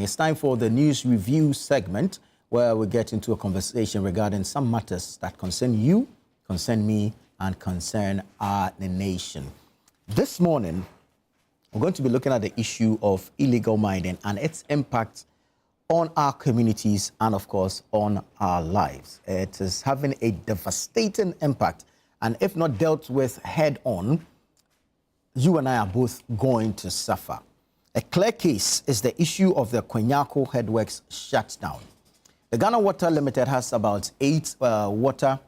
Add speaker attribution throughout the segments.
Speaker 1: It's time for the news review segment where we get into a conversation regarding some matters that concern you, concern me, and concern our nation. This morning, we're going to be looking at the issue of illegal mining and its impact on our communities and, of course, on our lives. It is having a devastating impact, and if not dealt with head-on, you and I are both going to suffer. A clear case is the issue of the Kwanyako Headworks shutdown. The Ghana Water Limited has about 8 water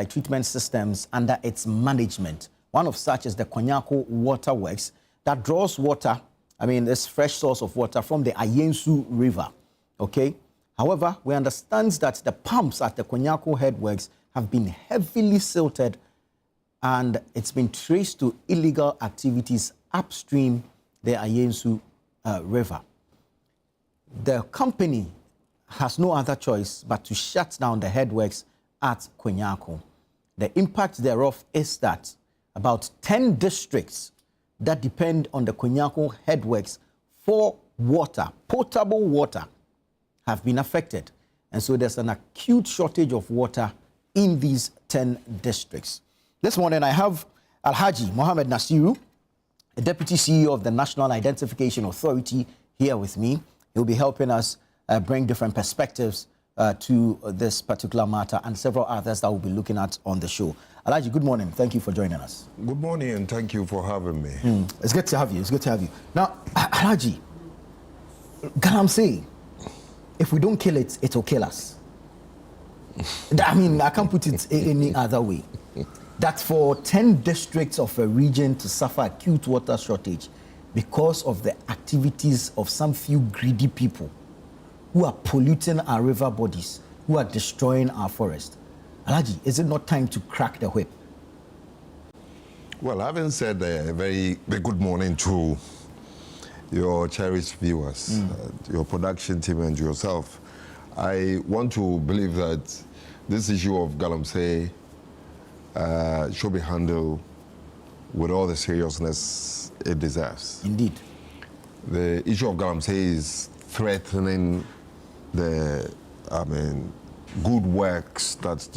Speaker 1: treatment systems under its management. One of such is the Kwanyako Waterworks that draws water, this fresh source of water from the Ayensu River, okay? However, we understand that the pumps at the Kwanyako Headworks have been heavily silted and it's been traced to illegal activities upstream the Ayensu River. The company has no other choice but to shut down the headworks at Kwanyako. The impact thereof is that about 10 districts that depend on the Kwanyako headworks for water, potable water, have been affected. And so there's an acute shortage of water in these 10 districts. This morning I have Alhaji Mohammed Nasiru, the Deputy CEO of the National Identification Authority, here with me. He'll be helping us bring different perspectives to this particular matter and several others that we'll be looking at on the show. Alhaji, good morning. Thank you for joining us.
Speaker 2: Good morning, and thank you for having me.
Speaker 1: It's good to have you. It's good to have you. Now, Alhaji, Galamsey, if we don't kill it, it will kill us. I can't put it any other way. That for 10 districts of a region to suffer acute water shortage because of the activities of some few greedy people who are polluting our river bodies, who are destroying our forest. Alhaji, is it not time to crack the whip?
Speaker 2: Well, having said a very good morning to your cherished viewers, your production team and yourself, I want to believe that this issue of Galamsey should be handled with all the seriousness it deserves.
Speaker 1: Indeed.
Speaker 2: The issue of Galamsey is threatening the, good works that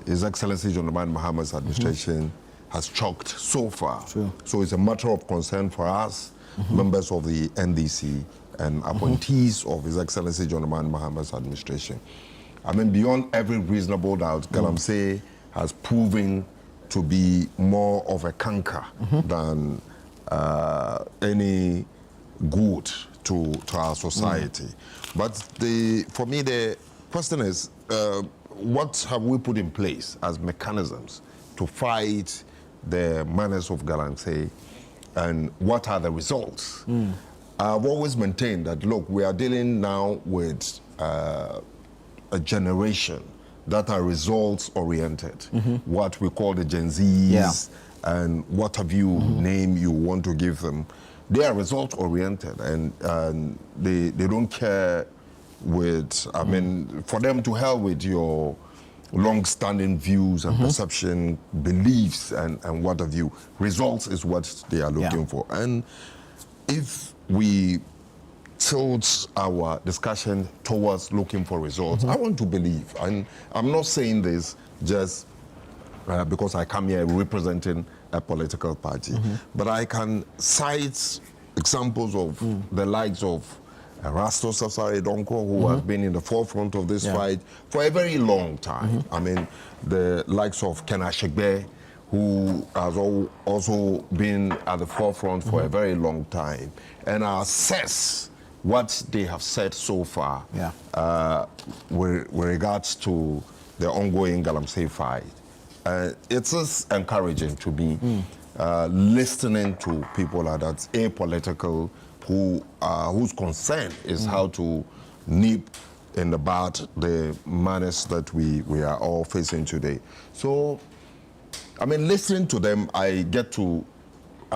Speaker 2: His Excellency John Mahama's administration has chalked so far.
Speaker 1: True.
Speaker 2: So it's a matter of concern for us, members of the NDC and appointees of His Excellency John Mahama's administration. Beyond every reasonable doubt, Galamsey has proven to be more of a canker than any good to our society. But for me, the question is, what have we put in place as mechanisms to fight the menace of Galamsey, and what are the results? I've always maintained that, look, we are dealing now with a generation that are results-oriented, what we call the Gen Zs, and what have you name you want to give them. They are result-oriented, and they don't care with, for them to hell with your long-standing views and perception, beliefs, and what have you. Results is what they are looking for. And if we tilt our discussion towards looking for results, I want to believe, and I'm not saying this just because I come here representing a political party, but I can cite examples of the likes of Rasto Sasare Donko, who has been in the forefront of this fight for a very long time. The likes of Ken Ashegbe, who has also been at the forefront for a very long time. And I assess what they have said so far with regards to the ongoing Galamsey fight. It is encouraging to be listening to people like that, apolitical, whose concern is how to nip in the bud the menace that we are all facing today. So, listening to them, I get to,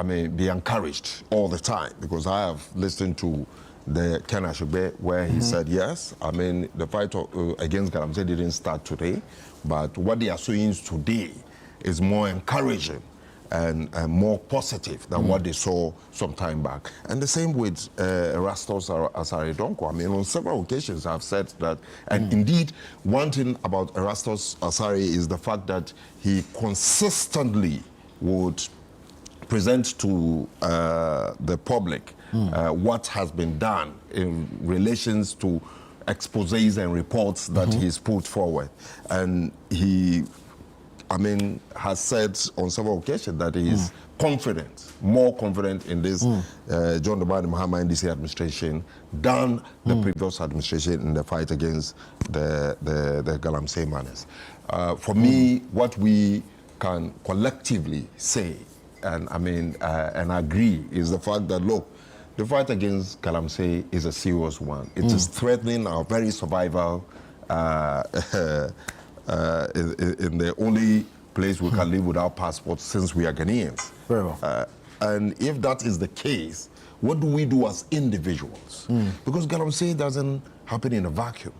Speaker 2: be encouraged all the time, because I have listened to the Ken Ashegbe, where he said, yes, the fight against Galamsey didn't start today, but what they are saying today is more encouraging and more positive than what they saw some time back. And the same with Erastus Asare Donkor. I mean, on several occasions I've said that, and indeed, one thing about Erastus Asare is the fact that he consistently would present to the public what has been done in relations to exposés and reports that he's put forward. And he, I mean, has said on several occasions that he is confident, more confident in this John Dramani Mahama NDC administration than the previous administration in the fight against the Galamsey manners. For me, what we can collectively say, and I mean, and agree, is the fact that, look, the fight against Galamsey is a serious one. It is threatening our very survival in the only place we can live without passports since we are Ghanaians.
Speaker 1: Very well.
Speaker 2: And if that is the case, what do we do as individuals? Because Galamsey doesn't happen in a vacuum.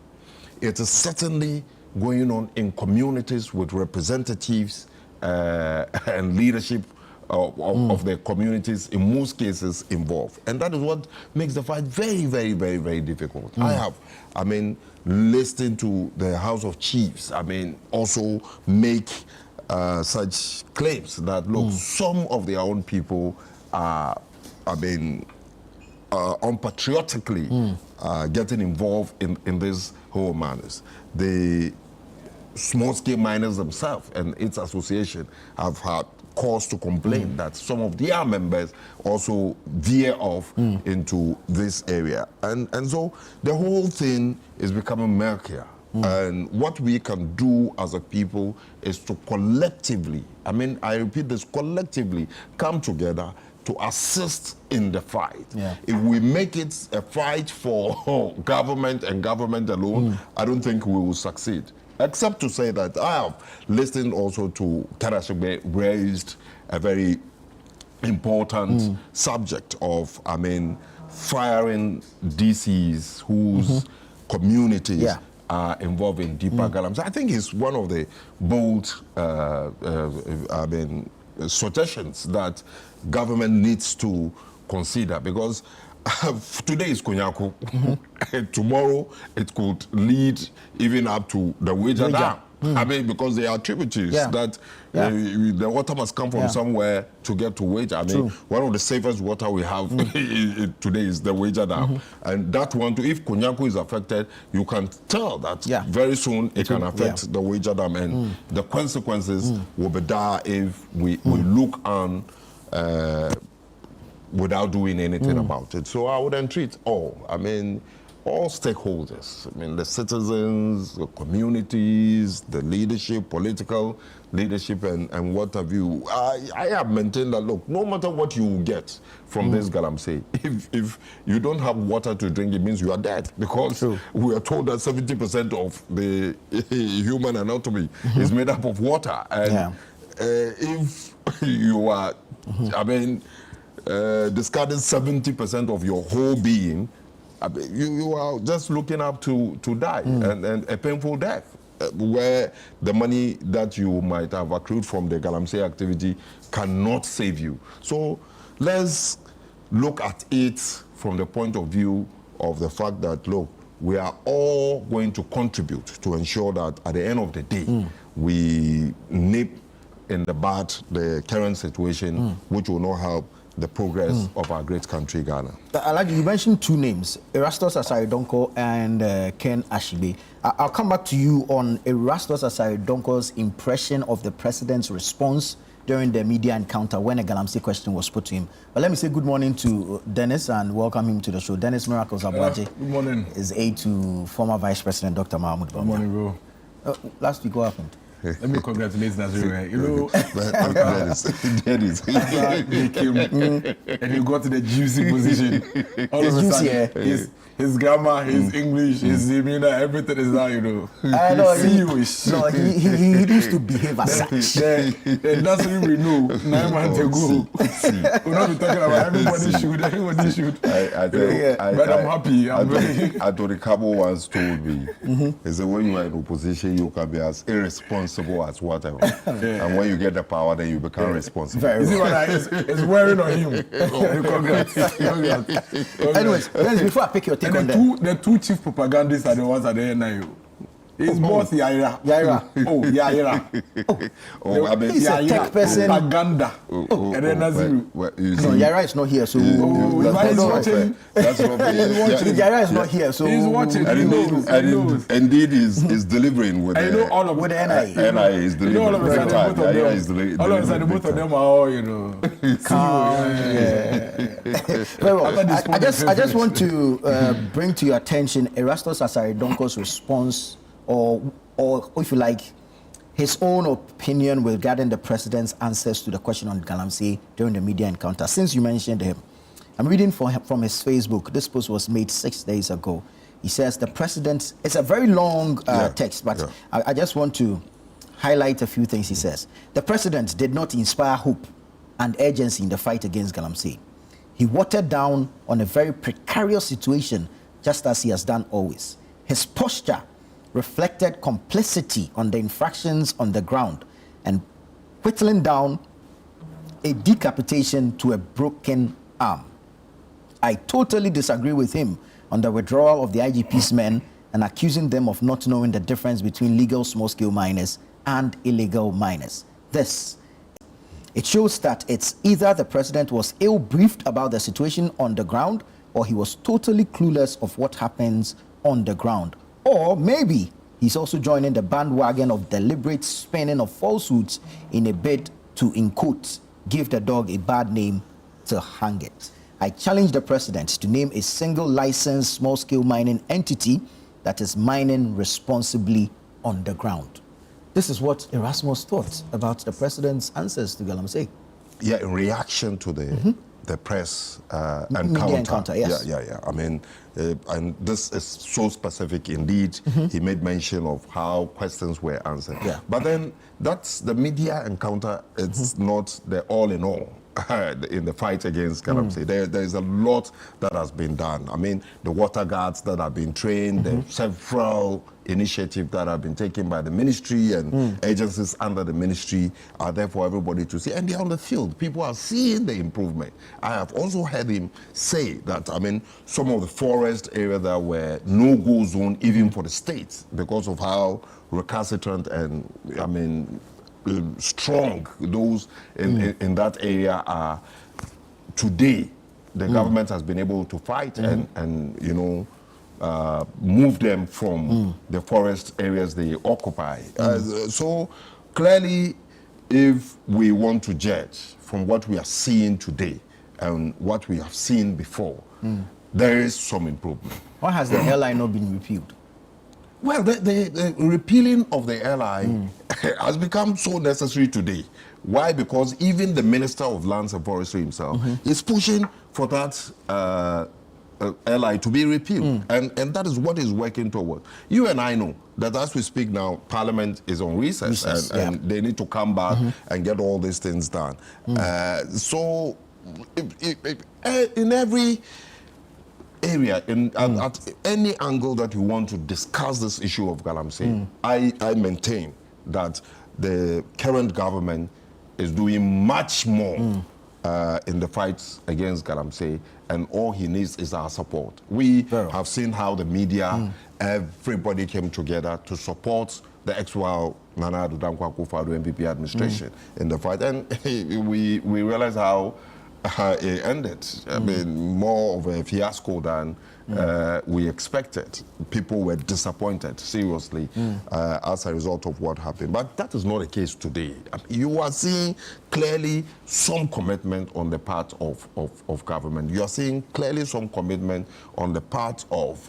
Speaker 2: It is certainly going on in communities with representatives and leadership of the communities, in most cases, involved. And that is what makes the fight very, very, very, very difficult. I mean, listening to the House of Chiefs, I mean, also make such claims that, look, some of their own people are, I mean, unpatriotically getting involved in this whole madness. The small-scale miners themselves and its association have had cause to complain that some of their members also veer off into this area. And so the whole thing is becoming murkier. And what we can do as a people is to collectively, I mean, I repeat this, collectively come together to assist in the fight. If we make it a fight for government and government alone, I don't think we will succeed. Except to say that I have listened also to Karashigbe raised a very important subject of, I mean, firing DCs whose communities are involved in deeper Galamsey. I think it's one of the bold, I mean, suggestions that government needs to consider, because today is Kwanyako. Tomorrow it could lead even up to the Wager Dam. I mean, because there are tributaries that the water must come from somewhere to get to Wager. I mean, one of the safest water we have today is the Wager Dam. And that one, too, if Kwanyako is affected, you can tell that very soon it can affect the Wager Dam. And the consequences will be dire if we look on without doing anything about it. So I would entreat all, I mean, all stakeholders, I mean, the citizens, the communities, the leadership, political leadership, and what have you. I have maintained that, look, no matter what you get from this Galamsey, if you don't have water to drink, it means you are dead, because we are told that 70% of the human anatomy is made up of water. And if you are, I mean, discarding 70% of your whole being, you are just looking up to die, and a painful death, where the money that you might have accrued from the Galamsey activity cannot save you. So let's look at it from the point of view of the fact that, look, we are all going to contribute to ensure that at the end of the day, we nip in the bud the current situation, which will not help the progress of our great country, Ghana.
Speaker 1: Alhaji, you mentioned two names, Erastus Asare Donkor and Ken Ashigbe. I'll come back to you on Erastus Asare Donkor's impression of the president's response during the media encounter when a Galamsey question was put to him. But let me say good morning to Dennis and welcome him to the show. Dennis Miracles Abuaje.
Speaker 3: Good morning.
Speaker 1: Is aide to former Vice President Dr. Mahmoud Bawumia.
Speaker 3: Good morning, bro.
Speaker 1: Last week, what happened?
Speaker 3: Let me congratulate Nazir. You know,
Speaker 2: Dennis.
Speaker 3: He came and he got to the juicy position. All of a sudden, his grammar, his English, his demeanor, everything is now, you know.
Speaker 1: I know.
Speaker 3: He
Speaker 1: used to behave as such.
Speaker 3: And that's what we know 9 months ago. We're not talking about everybody should. But I'm happy.
Speaker 2: Adorikabo once told me, he said, when you are in opposition, you can be as irresponsible responsible as whatever. And when you get the power, then you become responsible.
Speaker 1: Very
Speaker 3: You see
Speaker 1: well.
Speaker 3: what it's wearing on him. Congrats.
Speaker 1: Anyways, before I pick your take on that.
Speaker 3: The two chief propagandists are the ones at the NIU. It's both Yaira. Yaira.
Speaker 2: I mean,
Speaker 1: He's a tech person.
Speaker 3: Propaganda. And then Naziru.
Speaker 1: No, Yaira is not here, so
Speaker 3: he's watching.
Speaker 2: That's what
Speaker 1: Yaira is not here, so
Speaker 3: He's watching. He knows.
Speaker 2: Indeed, is delivering with
Speaker 3: I know all of
Speaker 1: with the NIA.
Speaker 2: NIA is
Speaker 3: You know, all of a
Speaker 2: delivering.
Speaker 3: sudden, both of
Speaker 2: NIA
Speaker 3: them,
Speaker 2: is delivering.
Speaker 3: all of a sudden, both of them are all, you know,
Speaker 1: Very well. I just want to bring to your attention Erastus Asaridonko's response, or if you like, his own opinion regarding the president's answers to the question on Galamsey during the media encounter. Since you mentioned him, I'm reading from his Facebook. This post was made 6 days ago. He says the president, it's a very long text, but I just want to highlight a few things he says. The president did not inspire hope and urgency in the fight against Galamsey. He watered down on a very precarious situation, just as he has done always. His posture reflected complicity on the infractions on the ground and whittling down a decapitation to a broken arm. I totally disagree with him on the withdrawal of the IGP's men and accusing them of not knowing the difference between legal small-scale miners and illegal miners. It shows that it's either the president was ill-briefed about the situation on the ground, or he was totally clueless of what happens on the ground. Or maybe he's also joining the bandwagon of deliberate spinning of falsehoods in a bid to, in quotes, give the dog a bad name to hang it. I challenge the president to name a single licensed small-scale mining entity that is mining responsibly on the ground. This is what Erasmus thought about the president's answers to Galamsey.
Speaker 2: Yeah, in reaction to the press encounter.
Speaker 1: Yes.
Speaker 2: Yeah. I mean, and this is so specific indeed. He made mention of how questions were answered.
Speaker 1: Yeah.
Speaker 2: But then that's the media encounter. It's not the all in all in the fight against Galamsey. There's a lot that has been done. I mean, the water guards that have been trained, the several initiatives that have been taken by the ministry and agencies under the ministry are there for everybody to see. And they're on the field. People are seeing the improvement. I have also heard him say that, I mean, some of the forest areas that were no-go zone even for the states because of how recalcitrant and, I mean, strong those in that area are. Today the government has been able to fight and you know move them from the forest areas they occupy. So clearly, if we want to judge from what we are seeing today and what we have seen before, there is some improvement.
Speaker 1: Why has the airline not been repealed?
Speaker 2: Well, the repealing of the airline has become so necessary today. Why? Because even the Minister of Lands and Forestry himself is pushing for that airline to be repealed. And that is what is working towards. You and I know that as we speak now, Parliament is on recess, and they need to come back and get all these things done. So in every area, at any angle that you want to discuss this issue of Galamsey, I maintain that the current government is doing much more in the fight against Galamsey, and all he needs is our support. We have seen how the media, everybody came together to support the ex-Nana Addo Dankwa Akufo-Addo NPP administration in the fight, and we realize how it ended. I mean, more of a fiasco than we expected. People were disappointed, seriously, as a result of what happened. But that is not the case today. You are seeing clearly some commitment on the part of government. You are seeing clearly some commitment on the part of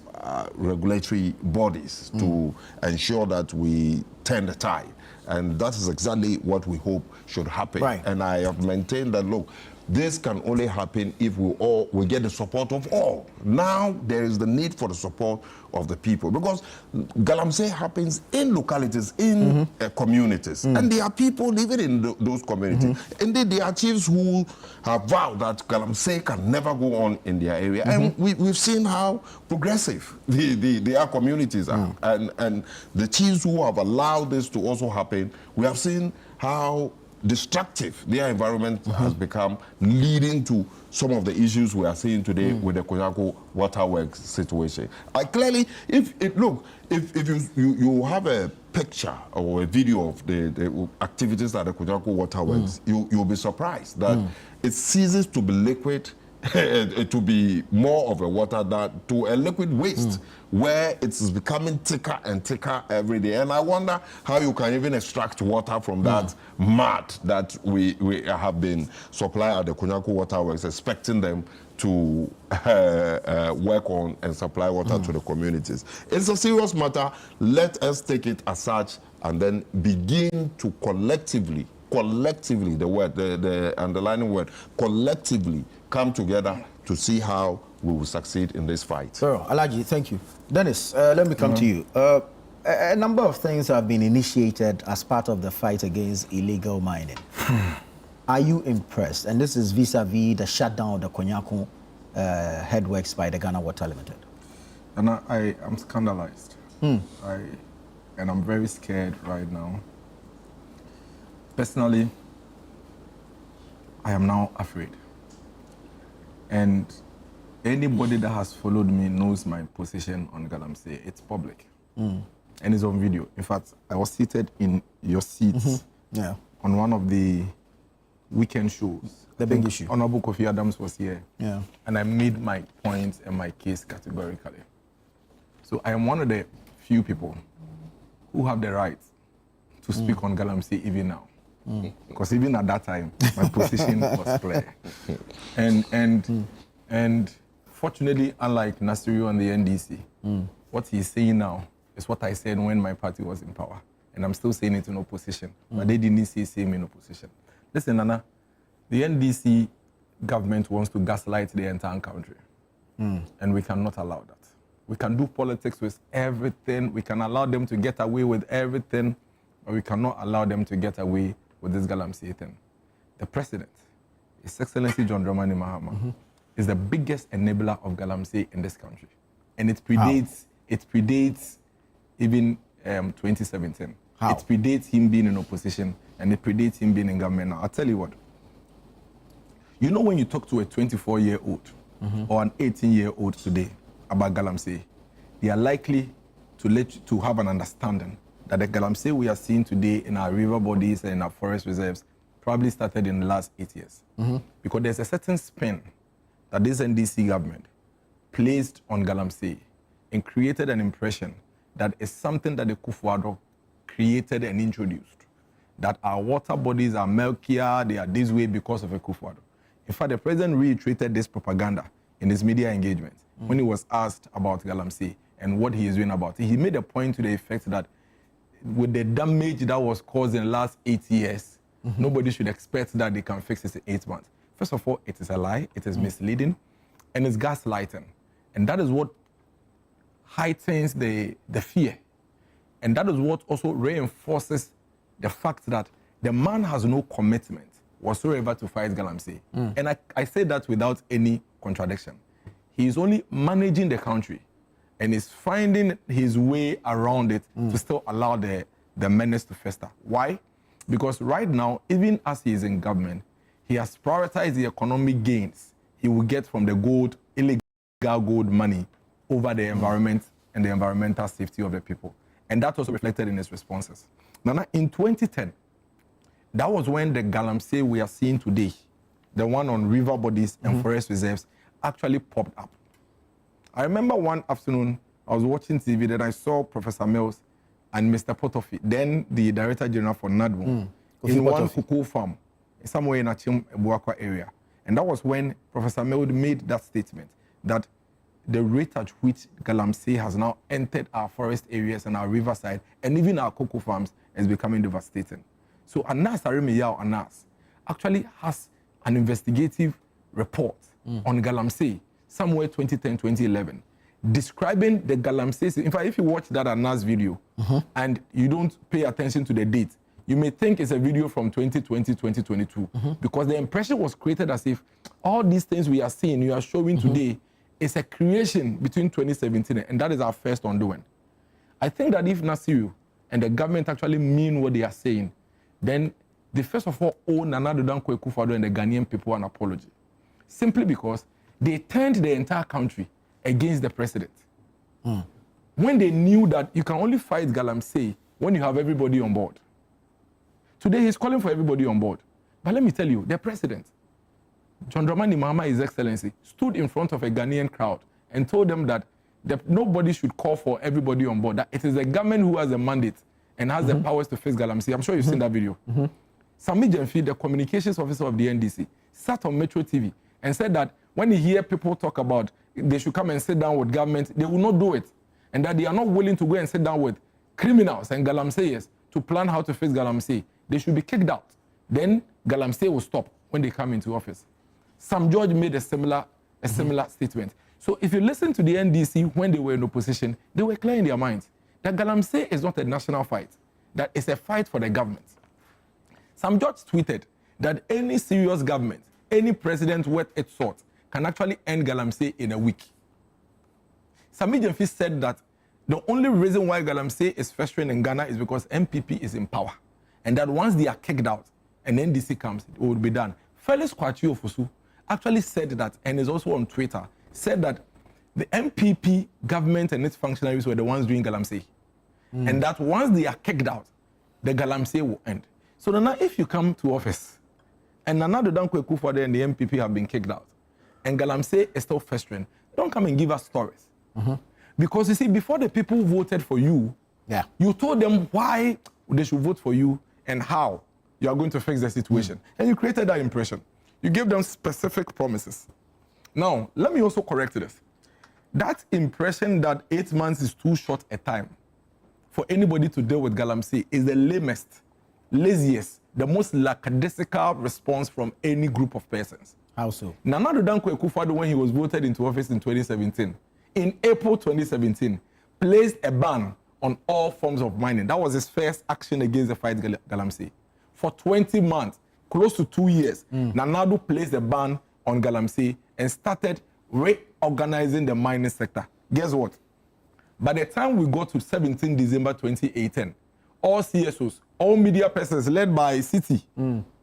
Speaker 2: regulatory bodies to ensure that we turn the tide. And that is exactly what we hope should happen.
Speaker 1: Right.
Speaker 2: And I have maintained that, look, this can only happen if we get the support of all. Now there is the need for the support of the people, because Galamsey happens in localities, in communities, and there are people living in those communities. Indeed, there are chiefs who have vowed that Galamsey can never go on in their area, and we've seen how progressive their communities are, and the chiefs who have allowed this to also happen, we have seen how destructive their environment has become, leading to some of the issues we are seeing today with the Kwanyako waterworks situation. Clearly, if you have a picture or a video of the activities at the Kwanyako waterworks, you'll be surprised that it ceases to be liquid to be more of a water to a liquid waste, where it's becoming thicker and thicker every day. And I wonder how you can even extract water from that mud that we have been supplying at the Kwanyako waterworks, expecting them to work on and supply water to the communities. It's a serious matter. Let us take it as such and then begin to collectively, the word, the underlining word, collectively come together to see how we will succeed in this fight.
Speaker 1: Sir, Alaji, thank you. Dennis, let me come to you. A number of things have been initiated as part of the fight against illegal mining. Are you impressed? And this is vis-a-vis the shutdown of the Kwanyako Headworks by the Ghana Water Limited.
Speaker 3: And I am scandalized. And I'm very scared right now. Personally, I am now afraid. And anybody that has followed me knows my position on Galamsey. It's public. And it's on video. In fact, I was seated in your seats on one of the weekend shows.
Speaker 1: The big issue.
Speaker 3: Honorable Kofi Adams was here.
Speaker 1: Yeah.
Speaker 3: And I made my points and my case categorically. So I am one of the few people who have the right to speak on Galamsey even now. Because even at that time, my position was clear. And fortunately, unlike Nasiru and the NDC, what he's saying now is what I said when my party was in power. And I'm still saying it in opposition. But they didn't say same in opposition. Listen, Nana, the NDC government wants to gaslight the entire country. And we cannot allow that. We can do politics with everything. We can allow them to get away with everything. But we cannot allow them to get away with this Galamsey thing. The president, His Excellency John Dramani Mahama, is the biggest enabler of Galamsey in this country. And it predates even 2017.
Speaker 1: How?
Speaker 3: It predates him being in opposition, and it predates him being in government. Now, I'll tell you what. You know when you talk to a 24-year-old or an 18-year-old today about Galamsey, they are likely to have an understanding that the Galamsey we are seeing today in our river bodies and in our forest reserves probably started in the last 8 years. Because there's a certain spin that this NDC government placed on Galamsey and created an impression that is something that the Kufuor created and introduced. That our water bodies are milkier, they are this way because of a Kufuor. In fact, the president reiterated this propaganda in his media engagement when he was asked about Galamsey and what he is doing about it. He made a point to the effect that with the damage that was caused in the last 8 years, nobody should expect that they can fix it in 8 months. First of all, it is a lie, it is misleading, and it's gaslighting. And that is what heightens the fear. And that is what also reinforces the fact that the man has no commitment whatsoever to fight Galamsey. And I say that without any contradiction. He is only managing the country and is finding his way around it to still allow the menace to fester. Why? Because right now, even as he is in government, he has prioritized the economic gains he will get from the illegal gold money over the environment and the environmental safety of the people. And that was reflected in his responses. Now, in 2010, that was when the Galamsey we are seeing today, the one on river bodies and forest reserves, actually popped up. I remember one afternoon, I was watching TV, then I saw Professor Mills and Mr. Potofi, then the Director General for NADMO, in one cocoa farm, somewhere in Achim Buakwa area. And that was when Professor Mills made that statement, that the rate at which Galamsey has now entered our forest areas and our riverside, and even our cocoa farms, is becoming devastating. So Anas Arimiyao Anas actually has an investigative report on Galamsey somewhere 2010, 2011, describing the Galamsey. In fact, if you watch that Anas video and you don't pay attention to the date, you may think it's a video from 2020, 2022, because the impression was created as if all these things we are seeing, you are showing today, is a creation between 2017, and that is our first undoing. I think that if Nasiru and the government actually mean what they are saying, then they first of all owe Nana Addo Dankwa Akufo-Addo and the Ghanaian people an apology. Simply because they turned the entire country against the president. When they knew that you can only fight Galamsey when you have everybody on board. Today he's calling for everybody on board. But let me tell you, the president, John Dramani Mahama, His Excellency, stood in front of a Ghanaian crowd and told them that nobody should call for everybody on board, that it is the government who has a mandate and has the powers to face Galamsey. I'm sure you've seen that video. Sami Jemfi, the communications officer of the NDC, sat on Metro TV and said that when he hear people talk about they should come and sit down with government, they will not do it. And that they are not willing to go and sit down with criminals and Galamseyers to plan how to face Galamsey. They should be kicked out. Then Galamsey will stop when they come into office. Sam George made a similar statement. So if you listen to the NDC when they were in opposition, they were clear in their minds that Galamsey is not a national fight, that it's a fight for the government. Sam George tweeted that any serious government, any president worth its salt, can actually end Galamsey in a week. Sami Jemfi said that the only reason why Galamsey is festering in Ghana is because MPP is in power. And that once they are kicked out and NDC comes, it will be done. Felix Kwachio Fusu actually said that, and is also on Twitter, said that the MPP government and its functionaries were the ones doing Galamsey. And that once they are kicked out, the Galamsey will end. So now if you come to office, and Nana Addo Dankwa Akufo-Addo and the MPP have been kicked out, and Galamsey is still festering, don't come and give us stories. Because you see, before the people voted for you, you told them why they should vote for you and how you are going to fix the situation. And you created that impression. You gave them specific promises. Now, let me also correct this. That impression that 8 months is too short a time for anybody to deal with Galamsey is the lamest, laziest, the most lackadaisical response from any group of persons.
Speaker 1: How so?
Speaker 3: Nana Addo Dankwa Akufo-Addo, when he was voted into office in 2017, in April 2017, placed a ban on all forms of mining. That was his first action against the fight Galamsey. For 20 months, close to 2 years, Nana Addo placed a ban on Galamsey and started reorganizing the mining sector. Guess what? By the time we got to 17 December 2018, all CSOs, all media persons led by City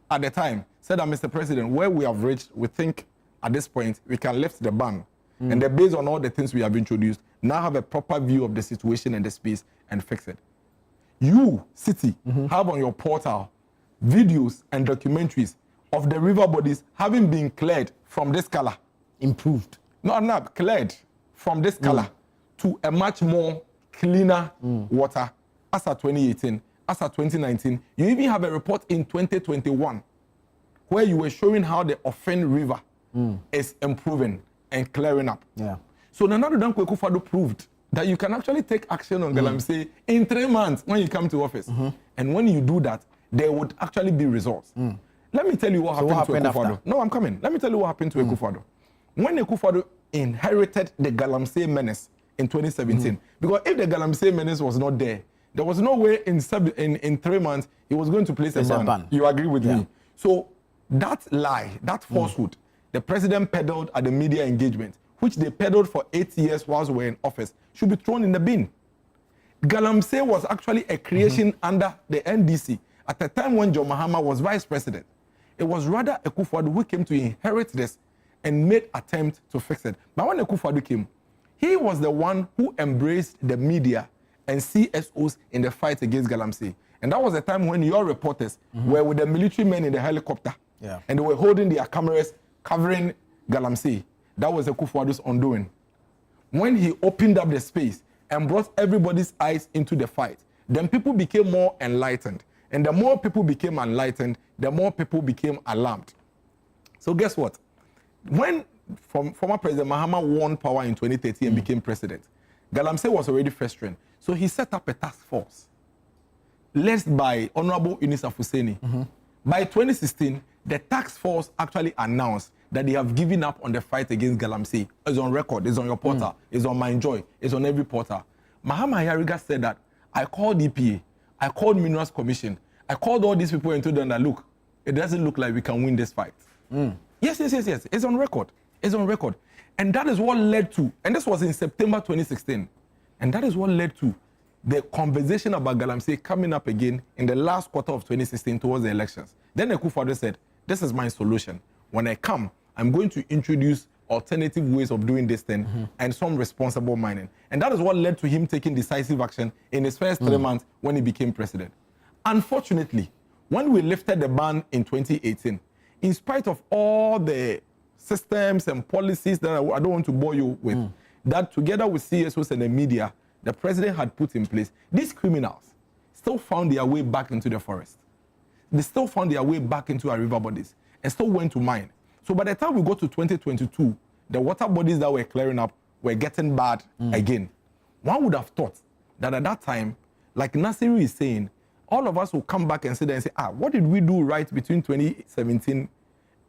Speaker 3: at the time said that, Mr. President, where we have reached, we think at this point we can lift the ban. And then based on all the things we have introduced, now have a proper view of the situation and the space and fix it. You, City, have on your portal videos and documentaries of the river bodies having been cleared from this color.
Speaker 1: Improved.
Speaker 3: No, cleared from this color to a much more cleaner water as at 2018, as at 2019. You even have a report in 2021 where you were showing how the Ofen River is improving and clearing up. So Nana Addo Dankwa Akufo-Addo proved that you can actually take action on Galamsey in 3 months when you come to office. And when you do that, there would actually be results. Let me tell you what happened to Akufo-Addo. No, I'm coming. Let me tell you what happened to Akufo-Addo. When Akufo-Addo inherited the Galamsey menace in 2017, because if the Galamsey menace was not there, there was no way in 3 months he was going to place a ban. You agree with me? So that lie, that falsehood, the president peddled at the media engagement, which they peddled for 8 years whilst we were in office, should be thrown in the bin. Galamsey was actually a creation under the NDC at the time when John Mahama was vice president. It was rather Akufo-Addo who came to inherit this and made attempt to fix it. But when Akufo-Addo came, he was the one who embraced the media and CSOs in the fight against Galamsey. And that was the time when your reporters were with the military men in the helicopter. And they were holding their cameras covering Galamsey. That was Akufo-Addo's undoing. When he opened up the space and brought everybody's eyes into the fight, then people became more enlightened. And the more people became enlightened, the more people became alarmed. So guess what? When former President Mahama won power in 2013 and became president, Galamsey was already festering. So he set up a task force led by Honorable Eunice Afuseni. By 2016, the task force actually announced that they have given up on the fight against Galamsey. It's on record, it's on your portal, it's on MindJoy, it's on every portal. Mahama Yariga said that, I called EPA, I called Minerals Commission, I called all these people and told them that, look, it doesn't look like we can win this fight. Yes. It's on record. It's on record. And that is what led to, and this was in September 2016, and that is what led to the conversation about Galamsey coming up again in the last quarter of 2016 towards the elections. Then Akufo-Addo said, this is my solution. When I come, I'm going to introduce alternative ways of doing this thing and some responsible mining. And that is what led to him taking decisive action in his first 3 months when he became president. Unfortunately, when we lifted the ban in 2018, in spite of all the systems and policies that I don't want to bore you with, that together with CSOs and the media, the president had put in place, these criminals still found their way back into the forest. They still found their way back into our river bodies and still went to mine. So by the time we got to 2022, the water bodies that were clearing up were getting bad again. One would have thought that at that time, like Nasiru is saying, all of us will come back and sit there and say, what did we do right between 2017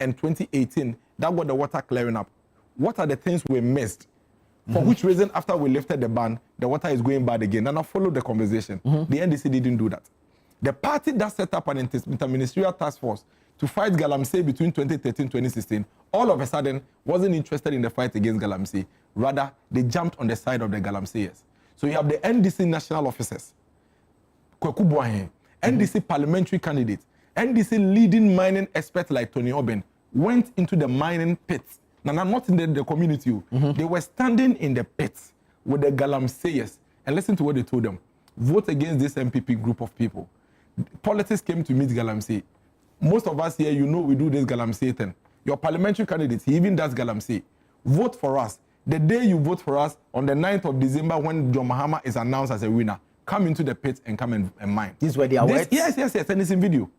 Speaker 3: and 2018 that got the water clearing up? What are the things we missed? For which reason, after we lifted the ban, the water is going bad again? And I followed the conversation. The NDC didn't do that. The party that set up an interministerial task force to fight Galamsey between 2013 and 2016, all of a sudden wasn't interested in the fight against Galamsey. Rather, they jumped on the side of the Galamseyers. So you have the NDC national officers, NDC parliamentary candidates, NDC leading mining experts like Tony Oben went into the mining pits. Now, not in the community. They were standing in the pits with the Galamseyers. And listen to what they told them. Vote against this MPP group of people. Politics came to meet Galamsey. Most of us here, we do this Galamsey thing. Your parliamentary candidates, he even does Galamsey. Vote for us. The day you vote for us, on the 9th of December, when John Mahama is announced as a winner, come into the pits and come and mine.
Speaker 1: This is where they are words?
Speaker 3: Yes. And it's in video.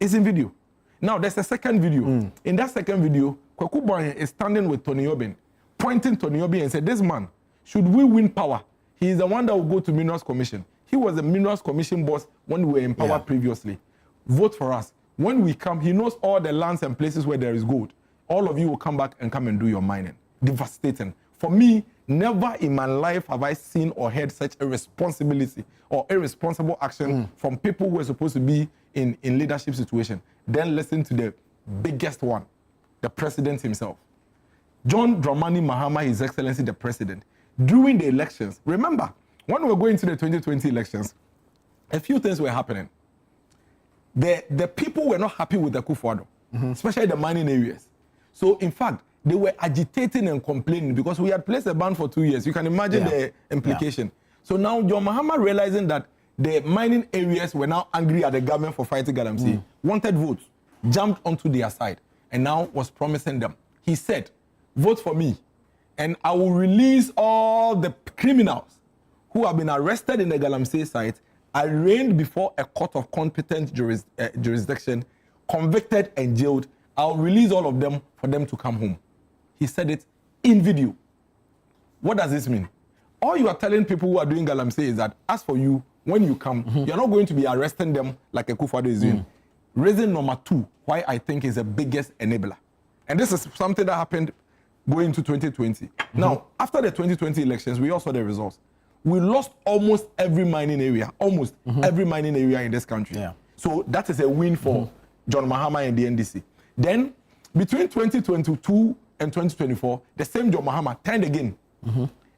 Speaker 3: It's in video. Now, there's a second video. In that second video, Kwaku Boy is standing with Tony Oben, pointing Tony Oben and said, this man, should we win power, he is the one that will go to Minerals Commission. He was the Minerals Commission boss when we were in power previously. Vote for us. When we come, he knows all the lands and places where there is gold. All of you will come back and come and do your mining. Devastating. For me, never in my life have I seen or heard such irresponsibility or irresponsible action from people who are supposed to be in leadership situation. Then listen to the biggest one, the president himself. John Dramani Mahama, His Excellency the President, during the elections, remember, when we were going to the 2020 elections, a few things were happening. The people were not happy with the Akufo-Addo, especially the mining areas. So, in fact, they were agitating and complaining because we had placed a ban for 2 years. You can imagine the implication. So now John Mahama, realizing that the mining areas were now angry at the government for fighting Galamsey, wanted votes, jumped onto their side, and now was promising them. He said, vote for me, and I will release all the criminals who have been arrested in the Galamsey site, arraigned before a court of competent jurisdiction, convicted and jailed. I'll release all of them for them to come home. He said it in video. What does this mean? All you are telling people who are doing Galamsey is that, as for you, when you come, you're not going to be arresting them like Akufo-Addo is doing. Reason number 2, why I think is the biggest enabler. And this is something that happened going into 2020. Now, after the 2020 elections, we all saw the results. We lost almost every mining area, every mining area in this country. So that is a win for John Mahama and the NDC. Then, between 2022 and 2024, the same John Mahama turned again.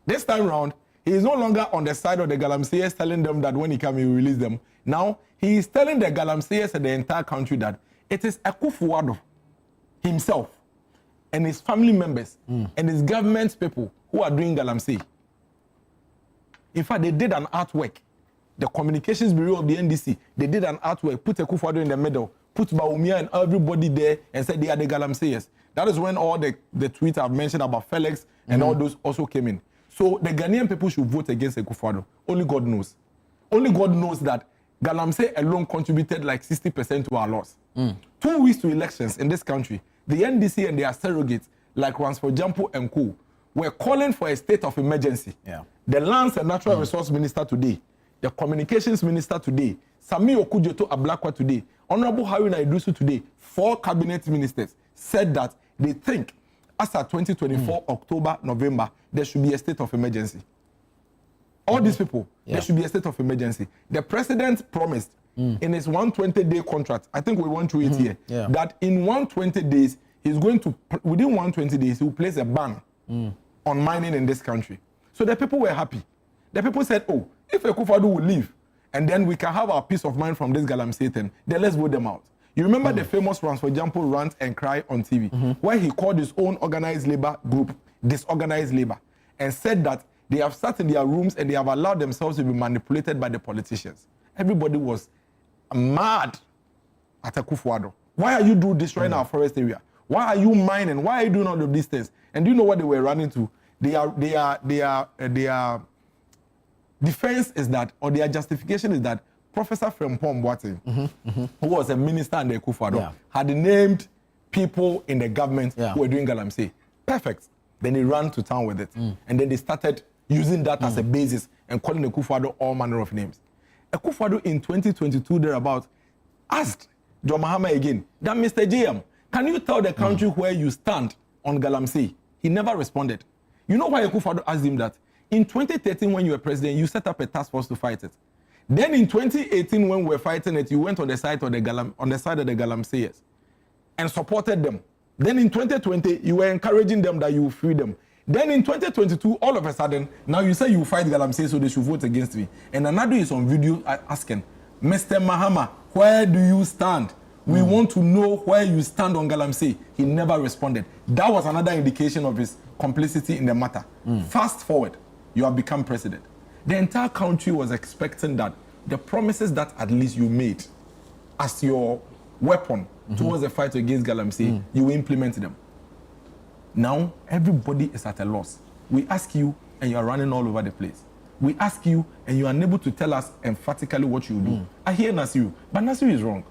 Speaker 3: This time round, he is no longer on the side of the Galamseyers telling them that when he comes, he will release them. Now, he is telling the Galamseyers and the entire country that it is Akufo-Addo himself and his family members and his government people who are doing Galamsey. In fact, they did an artwork. The Communications Bureau of the NDC, they did an artwork, put Akufo-Addo in the middle, put Bawumia and everybody there and said they are the Galamseyers. That is when all the tweets I've mentioned about Felix and all those also came in. So the Ghanaian people should vote against Akufo-Addo. Only God knows. Only God knows that Galamsey alone contributed like 60% to our loss. 2 weeks to elections in this country, the NDC and their surrogates like Ransford Jampo and Co were calling for a state of emergency. The Lands and Natural Resource Minister today the communications minister today, Sami Okujeto Ablakwa today, Honorable Haruna Idrisu today, 4 cabinet ministers said that they think as of 2024, October, November, there should be a state of emergency. All these people, there should be a state of emergency. The president promised in his 120-day contract, I think we went through it here, that in 120 days, he's going to, within 120 days, he will place a ban on mining in this country. So the people were happy. The people said, oh, if Akufo-Addo will leave, and then we can have our peace of mind from this Galamsey thing, then let's vote them out. You remember the famous ones, for example, rant and cry on TV, where he called his own organized labor group disorganized labor, and said that they have sat in their rooms and they have allowed themselves to be manipulated by the politicians. Everybody was mad at Akufo-Addo. Why are you destroying our forest area? Why are you mining? Why are you doing all of these things? And do you know what they were running to? Their defense is that, or their justification is that Professor Frempong Boateng, who was a minister under Akufo-Addo, had named people in the government who were doing Galamsey. Perfect. Then he ran to town with it. And then they started using that as a basis and calling Akufo-Addo all manner of names. Akufo-Addo in 2022 thereabout asked John Mahama again that, Mr. GM, can you tell the country where you stand on Galamsey? He never responded. You know why Akufo-Addo asked him that? In 2013, when you were president, you set up a task force to fight it. Then in 2018, when we were fighting it, you went on the side of the Galamseyers and supported them. Then in 2020, you were encouraging them that you will free them. Then in 2022, all of a sudden, now you say you fight Galamsey, so they should vote against me. And another is on video asking, Mr. Mahama, where do you stand? We want to know where you stand on Galamsey. He never responded. That was another indication of his complicity in the matter. Fast forward, you have become president. The entire country was expecting that the promises that at least you made as your weapon towards the fight against Galamsey, you will implement them. Now, everybody is at a loss. We ask you, and you are running all over the place. We ask you, and you are unable to tell us emphatically what you do. I hear Nasiru, but Nasiru is wrong.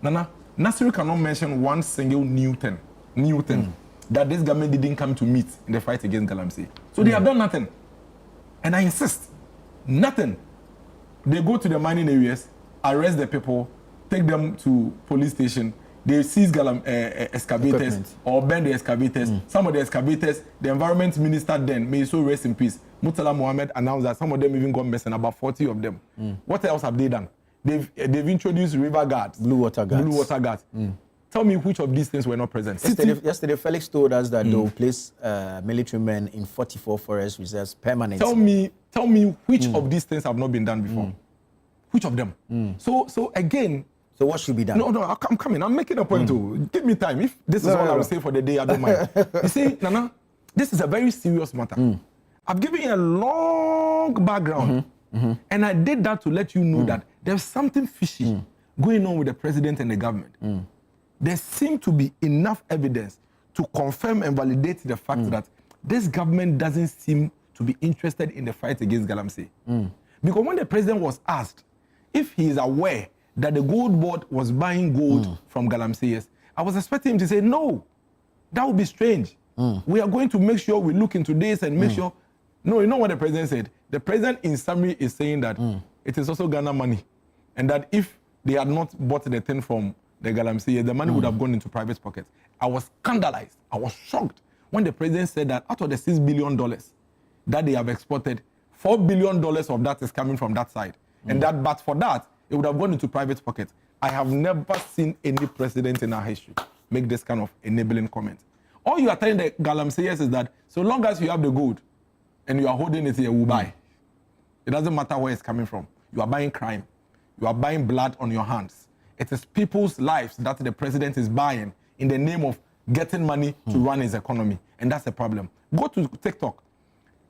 Speaker 3: Nana, Nasiru cannot mention one single new thing that this government didn't come to meet in the fight against Galamsey. So they have done nothing. And I insist, nothing. They go to the mining areas, arrest the people, take them to police station, they seize excavators or burn the excavators. Some of the excavators, the environment minister then, may so rest in peace, Murtala Mohammed announced that some of them even gone missing, about 40 of them. What else have they done? They've introduced river guards.
Speaker 1: Blue water guards.
Speaker 3: Tell me which of these things were not present.
Speaker 1: Yesterday Felix told us that they will place military men in 44 forest reserves permanently.
Speaker 3: Tell me which of these things have not been done before. Which of them? So again,
Speaker 1: so what should be done?
Speaker 3: No, I'm coming. I'm making a point too. Give me time. If this is all I will say for the day, I don't mind. You see, Nana, this is a very serious matter. I've given you a long background, and I did that to let you know that there's something fishy going on with the president and the government. There seems to be enough evidence to confirm and validate the fact that this government doesn't seem to be interested in the fight against Galamsey. Because when the president was asked if he is aware that the gold board was buying gold from Galamseyers, I was expecting him to say, no, that would be strange. We are going to make sure we look into this and make sure. No, you know what the president said? The president in summary is saying that it is also Ghana money, and that if they had not bought the thing from the Galamseyers, the money would have gone into private pockets. I was scandalized. I was shocked when the president said that out of the $6 billion that they have exported, $4 billion of that is coming from that side. And that, but for that, it would have gone into private pockets. I have never seen any president in our history make this kind of enabling comment. All you are telling the Galamseyers is that so long as you have the gold and you are holding it here, we'll buy. It doesn't matter where it's coming from. You are buying crime. You are buying blood on your hands. It is people's lives that the president is buying in the name of getting money to run his economy. And that's the problem. Go to TikTok.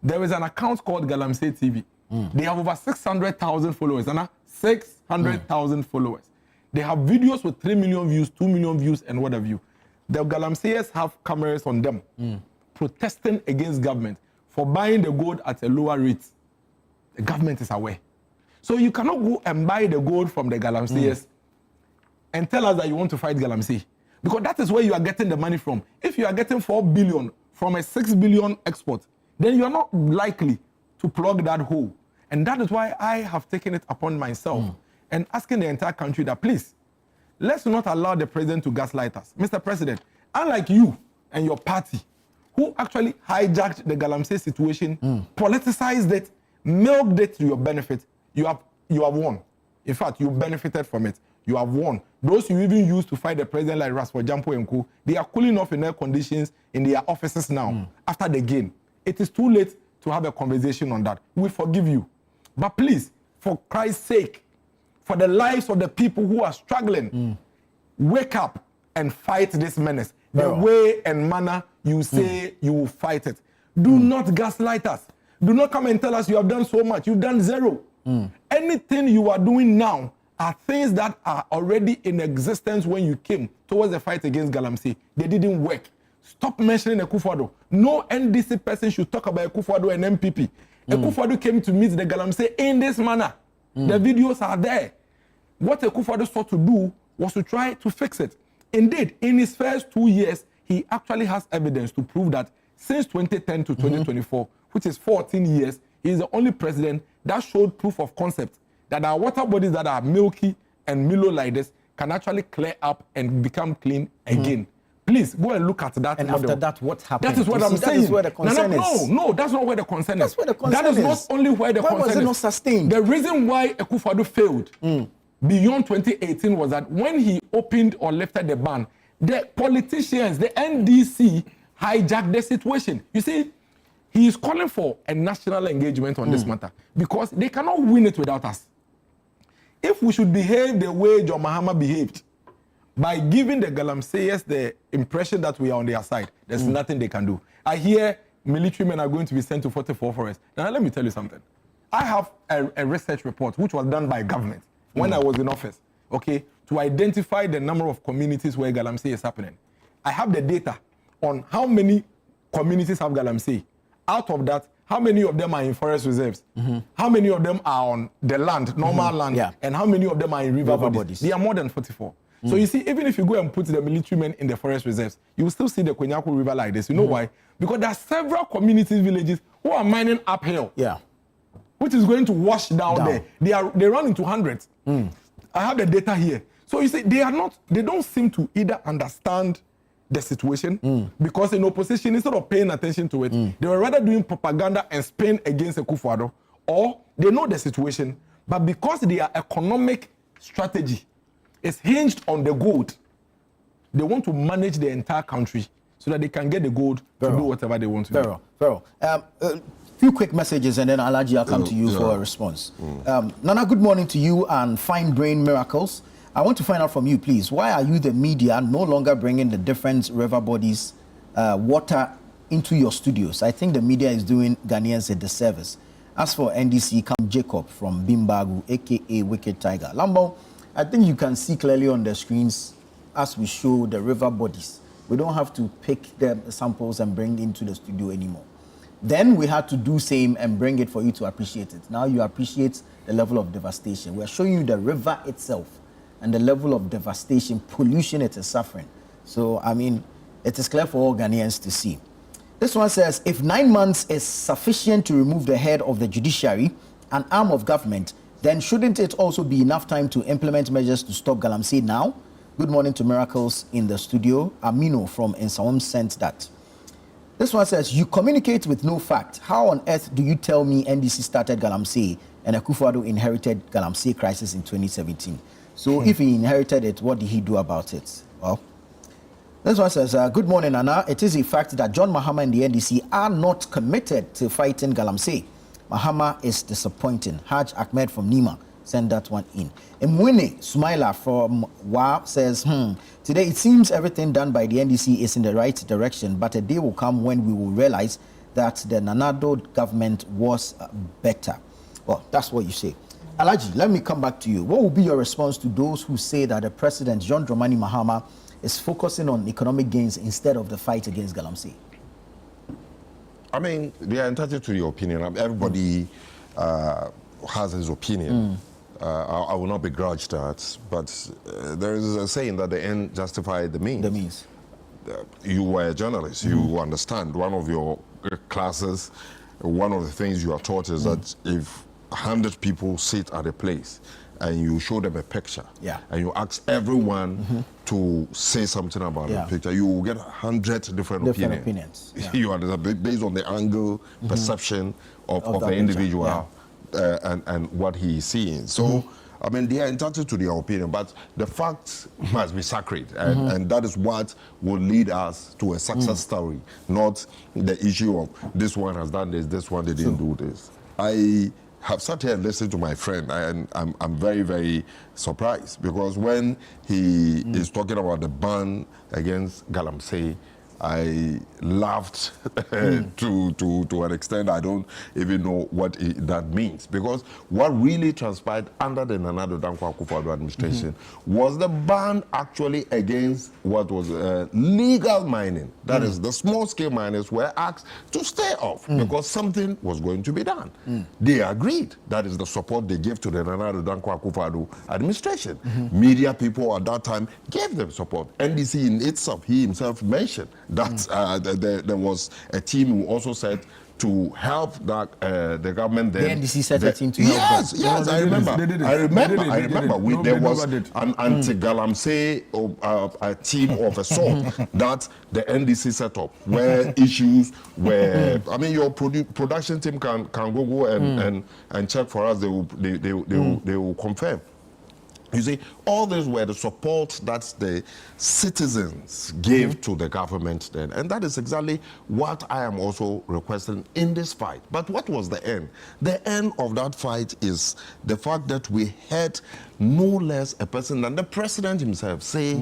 Speaker 3: There is an account called Galamsey TV. They have over 600,000 followers. 600,000 followers. They have videos with 3 million views, 2 million views, and what have you. The Galamseyers have cameras on them protesting against government for buying the gold at a lower rate. The government is aware. So you cannot go and buy the gold from the Galamseyers and tell us that you want to fight Galamsey. Because that is where you are getting the money from. If you are getting 4 billion from a 6 billion export, then you are not likely to plug that hole And that is why I have taken it upon myself and asking the entire country that, please, let's not allow the president to gaslight us. Mr. President, unlike you and your party, who actually hijacked the Galamsey situation, politicized it, milked it to your benefit, you have won. In fact, you benefited from it. You have won. Those you even used to fight the president like Raspo Jampo and Co., they are cooling off in air conditions in their offices now after the game. It is too late to have a conversation on that. We forgive you. But please, for Christ's sake, for the lives of the people who are struggling, wake up and fight this menace. The way and manner you say you will fight it. Do not gaslight us. Do not come and tell us you have done so much. You've done zero. Anything you are doing now are things that are already in existence when you came towards the fight against Galamsey. They didn't work. Stop mentioning Akufo-Addo. No NDC person should talk about Akufo-Addo and MPP. Akufo-Addo came to meet the Galamsey in this manner. The videos are there. What Akufo-Addo sought to do was to try to fix it. Indeed, in his first 2 years, he actually has evidence to prove that since 2010 to 2024, which is 14 years, he is the only president that showed proof of concept that our water bodies that are milky and mellow like this can actually clear up and become clean again. Please go and look at that.
Speaker 1: And
Speaker 3: model.
Speaker 1: after that, what happened?
Speaker 3: That is what I'm saying.
Speaker 1: That is where the concern is.
Speaker 3: No, that's not where the concern is.
Speaker 1: That's where the concern
Speaker 3: is. That is
Speaker 1: is.
Speaker 3: not only where the concern is.
Speaker 1: Why was it not sustained?
Speaker 3: The reason why Akufo-Addo failed beyond 2018 was that when he opened or lifted the ban, the politicians, the NDC, hijacked the situation. You see, he is calling for a national engagement on this matter because they cannot win it without us. If we should behave the way John Mahama behaved, by giving the Galamseyers the impression that we are on their side, there's nothing they can do. I hear military men are going to be sent to 44 forests. Now, let me tell you something. I have a research report which was done by government when I was in office, okay, to identify the number of communities where Galamsey is happening. I have the data on how many communities have Galamsey. Out of that, how many of them are in forest reserves? How many of them are on the land, normal land? And how many of them are in river bodies? They are more than 44. So you see, even if you go and put the military men in the forest reserves, you will still see the Kwanyako River like this. You know why? Because there are several communities, villages who are mining uphill. Which is going to wash down there. They run into hundreds. I have the data here. So you see, they don't seem to either understand the situation because in opposition, instead of paying attention to it, they were rather doing propaganda and spin against Akufo-Addo, or they know the situation, but because their economic strategy is hinged on the gold, they want to manage the entire country so that they can get the gold to do whatever they want to do.
Speaker 1: Very few quick messages and then Alaji, I'll come to you for a response. Nana, good morning to you and Fine Brain Miracles. I want to find out from you, please, why are you, the media, no longer bringing the different river bodies water into your studios? I think the media is doing Ghanaians a disservice. As for NDC, come Jacob from Bimbagu, a.k.a. Wicked Tiger. Lambo, I think you can see clearly on the screens as we show the river bodies. We don't have to pick the samples and bring into the studio anymore. Then we had to do same and bring it for you to appreciate it. Now you appreciate the level of devastation. We're showing you the river itself and the level of devastation, pollution it is suffering. So, I mean, it is clear for all Ghanaians to see. This one says, if 9 months is sufficient to remove the head of the judiciary, an arm of government, then shouldn't it also be enough time to implement measures to stop Galamsey now? Good morning to Miracles in the studio. Amino from Nsawam sent that. This one says, you communicate with no fact. How on earth do you tell me NDC started Galamsey and Akufo-Addo inherited Galamsey crisis in 2017? So if he inherited it, what did he do about it? Well, this one says, good morning, Anna. It is a fact that John Mahama and the NDC are not committed to fighting Galamsey. Mahama is disappointing. Haj Ahmed from Nima send that one in. Mwene Sumaila from Wa says, today it seems everything done by the NDC is in the right direction, but a day will come when we will realize that the Nanado government was better. Well, that's what you say. Alaji, let me come back to you. What will be your response to those who say that the president, John Dramani Mahama, is focusing on economic gains instead of the fight against Galamsey?
Speaker 2: I mean, they are entitled to your opinion. Everybody has his opinion. I will not begrudge that, but there is a saying that the end justifies the means.
Speaker 1: The means.
Speaker 2: You were a journalist. You understand. One of your classes, one of the things you are taught is that if 100 people sit at a place and you show them a picture,
Speaker 1: yeah,
Speaker 2: and you ask everyone to say something about the picture, you will get 100 different opinions.
Speaker 1: Yeah.
Speaker 2: You understand, based on the angle, perception of the individual, and what he is seeing. So, I mean, they are entitled to their opinion, but the facts must be sacred, and that is what will lead us to a success story, not the issue of this one has done this one they didn't do this. I have sat here and listened to my friend, and I'm very, very surprised, because when he is talking about the ban against Galamsey, I laughed to an extent I don't even know what that means. Because what really transpired under the Nana Addo Dankwa Akufo-Addo administration was the ban actually against what was legal mining. That is, the small-scale miners were asked to stay off because something was going to be done. They agreed. That is the support they gave to the Nana Addo Dankwa Akufo-Addo administration. Media people at that time gave them support. NDC in itself, he himself mentioned that there was a team who also said to help that the government then.
Speaker 1: The NDC set a team to help them.
Speaker 2: Yes, I remember. There was an anti-Galamsey a team of a sort that the NDC set up, where issues were. I mean, your production team can go and check for us. They will confirm. You see, all these were the support that the citizens gave to the government then. And that is exactly what I am also requesting in this fight. But what was the end? The end of that fight is the fact that we had no less a person than the president himself say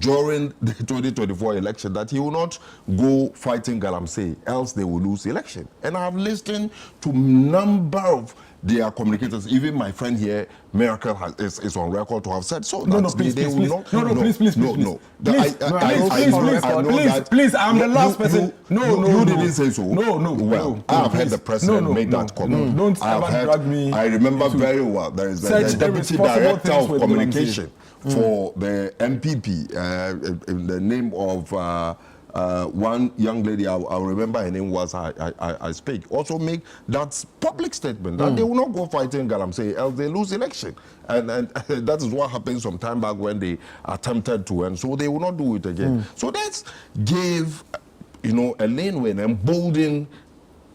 Speaker 2: during the 2024 election that he will not go fighting Galamsey, else they will lose the election. And I have listened to a number of their communicators, even my friend here, Miracle, is on record to have said so.
Speaker 3: Please, I'm the last person.
Speaker 2: You didn't say so.
Speaker 3: No.
Speaker 2: I have heard the president make that comment.
Speaker 3: Don't ever drag me.
Speaker 2: I remember very well. There is the deputy director of communication for the MPP in the name of one young lady, I'll remember her name was I speak, also make that public statement that they will not go fighting Galamsey, else they lose election. And that is what happened some time back when they attempted to, and so they will not do it again. So that gave, a laneway and embolden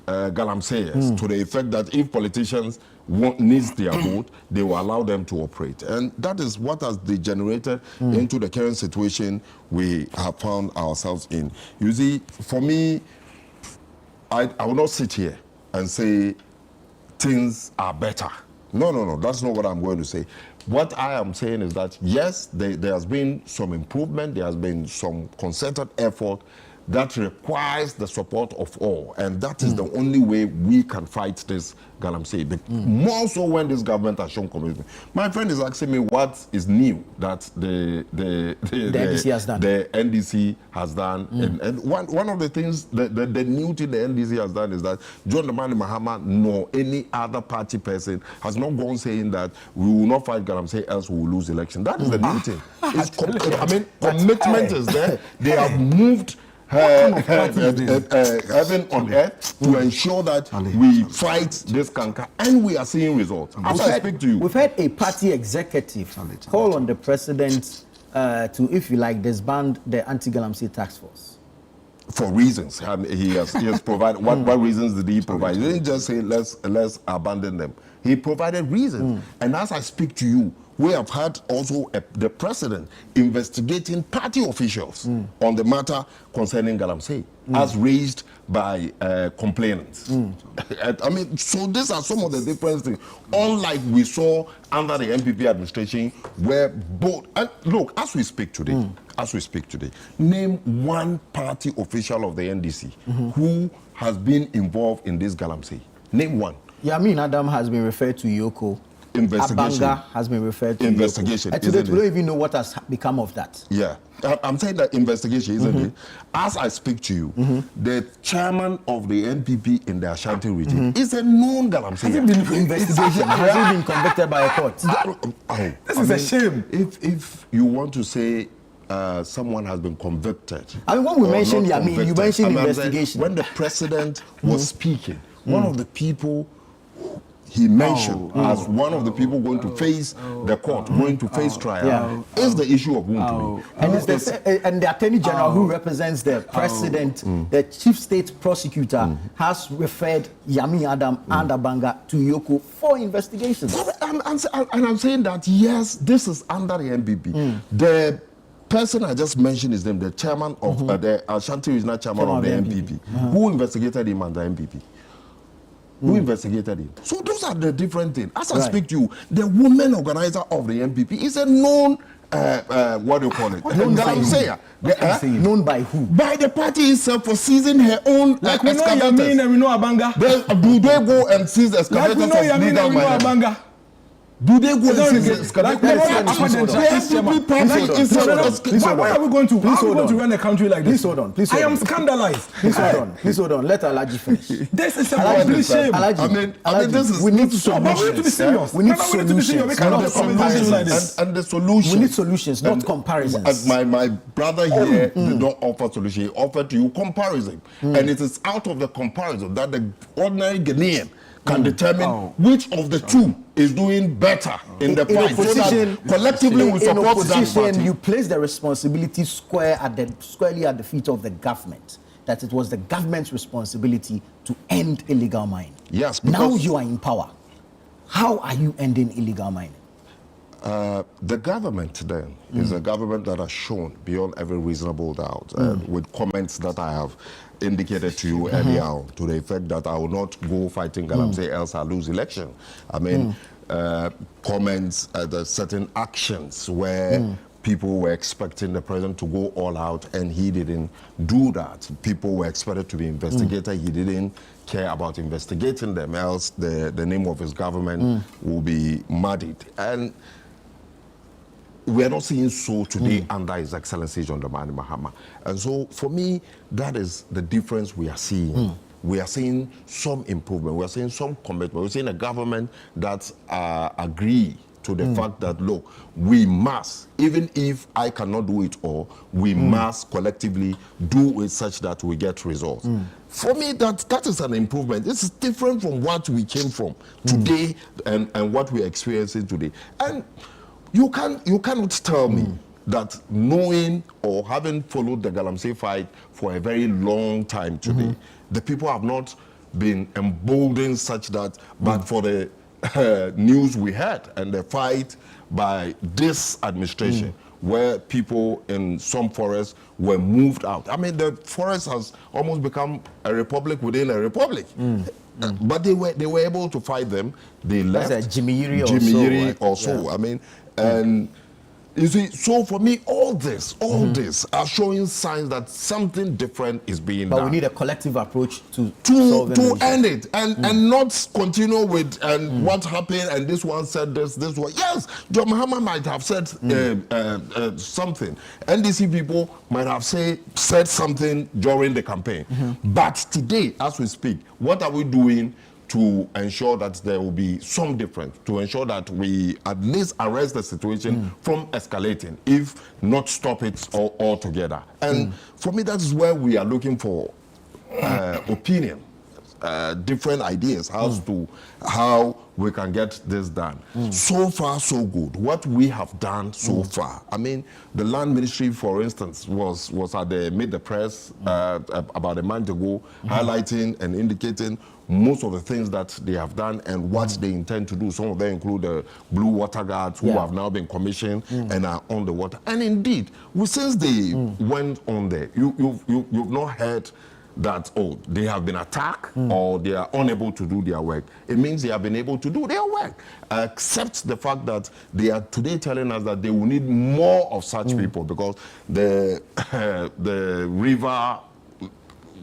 Speaker 2: Galamseyers to the effect that if politicians needs their vote, they will allow them to operate. And that is what has degenerated into the current situation we have found ourselves in. You see, for me, I will not sit here and say things are better. No, that's not what I'm going to say. What I am saying is that, yes, there has been some improvement, there has been some concerted effort that requires the support of all, and that is the only way we can fight this Galamsey. More so when this government has shown commitment. My friend is asking me what is new that the
Speaker 1: NDC has done.
Speaker 2: The NDC has done, and one of the things the new thing the NDC has done is that John Dramani Mahama nor any other party person has not gone saying that we will not fight Galamsey, else we will lose election. That is the new thing. Commitment is there. They have moved heaven on earth to ensure that we fight this canker, and we are seeing results. As I speak to you,
Speaker 1: we've had a party executive call on the president to, if you like, disband the anti-Galamsey task force.
Speaker 2: For reasons. He has provided. What reasons did he provide? He didn't just say let's abandon them. He provided reasons. And as I speak to you, we have had also the president investigating party officials on the matter concerning Galamsey, as raised by complainants. I mean, so these are some of the different things. Unlike we saw under the MPP administration, where both, and look, as we speak today, name one party official of the NDC who has been involved in this Galamsey. Name one.
Speaker 1: Yamin Adam has been referred to Yoko.
Speaker 2: Investigation.
Speaker 1: Abanga has been referred to
Speaker 2: investigation.
Speaker 1: And today, we don't even know what has become of that.
Speaker 2: Yeah, I'm saying that investigation, isn't it? As I speak to you, the chairman of the NPP in the Ashanti region is a known Galamsey.
Speaker 1: Has it been investigation? Has he been convicted by a court?
Speaker 3: This is a shame.
Speaker 2: If you want to say someone has been convicted.
Speaker 1: I mean, when we mentioned Yamin, you mentioned investigation.
Speaker 2: When the president was speaking, one of the people he mentioned as one of the people going to face the court, going to face trial, is the issue of Wuntumi.
Speaker 1: And the Attorney General who represents the President, the Chief State Prosecutor, has referred Yami Adam and Abanga to Yoko for investigations.
Speaker 2: And I'm saying that, yes, this is under the NPP. The person I just mentioned his name, the chairman of the Ashanti Regional Chairman of the NPP, who investigated him under NPP. Who investigated him? So those are the different things. As I speak to you, the woman organizer of the NPP is a known, what do you call it?
Speaker 1: Known by who?
Speaker 2: By the party itself for seizing her own
Speaker 3: like we know
Speaker 2: excavators.
Speaker 3: Yamin and we know Abanga.
Speaker 2: Do they go and seize excavators?
Speaker 3: Like we know Yamin and we know Abanga.
Speaker 2: Do they go and seize excavators?
Speaker 3: Why are we going to run a country like this?
Speaker 1: Please hold on.
Speaker 3: I am scandalized.
Speaker 1: Please hold on. Let Alaji finish.
Speaker 3: This is a complete shame.
Speaker 2: I mean, this is.
Speaker 1: We need
Speaker 3: solutions. We need to be serious.
Speaker 1: We need solutions, not comparisons.
Speaker 2: And the solution.
Speaker 1: We need solutions, not comparisons.
Speaker 2: My brother here did not offer solution. He offered to you comparison, and it is out of the comparison that the ordinary Ghanaian can determine which of the two is doing better in the fight. So that collectively we support that party.
Speaker 1: You place the responsibility squarely at the feet of the government. That it was the government's responsibility to end illegal mining.
Speaker 2: Yes.
Speaker 1: Now you are in power. How are you ending illegal mining?
Speaker 2: The government then is a government that has shown beyond every reasonable doubt, with comments that I have indicated to you earlier on, to the effect that I will not go fighting Galamsey else I lose election. I mean, comments at certain actions where people were expecting the president to go all out and he didn't do that. People were expected to be investigated. He didn't care about investigating them, else the name of his government will be muddied. And we are not seeing so today under His Excellency John Dramani Mahama. And so for me, that is the difference we are seeing. We are seeing some improvement. We are seeing some commitment. We're seeing a government that agree to the fact that, look, we must, even if I cannot do it all, we must collectively do it such that we get results. For me, that is an improvement. This is different from what we came from today and what we're experiencing today. And you cannot tell me that knowing or having followed the Galamsey fight for a very long time today, the people have not been emboldened such that, but for the news we had and the fight by this administration, where people in some forests were moved out. I mean, the forest has almost become a republic within a republic. But they were able to fight them. They left.
Speaker 1: That's Jimmy Yiri
Speaker 2: also. I mean, and you see, so for me, all this are showing signs that something different is being done.
Speaker 1: But we need a collective approach to
Speaker 2: end it and not continue with what happened and this one said this one. Yes, John Mahama might have said something. NDC people might have said something during the campaign. But today, as we speak, what are we doing to ensure that there will be some difference, to ensure that we at least arrest the situation from escalating, if not stop it altogether? And for me, that is where we are looking for opinion, different ideas as to how we can get this done. So far, so good. What we have done so far. I mean, the land ministry, for instance, was made the press about a month ago, highlighting and indicating most of the things that they have done and what they intend to do. Some of them include the blue water guards who have now been commissioned and are on the water. And indeed, since they went on there, you've not heard that, oh, they have been attacked or they are unable to do their work. It means they have been able to do their work, except the fact that they are today telling us that they will need more of such people, because the river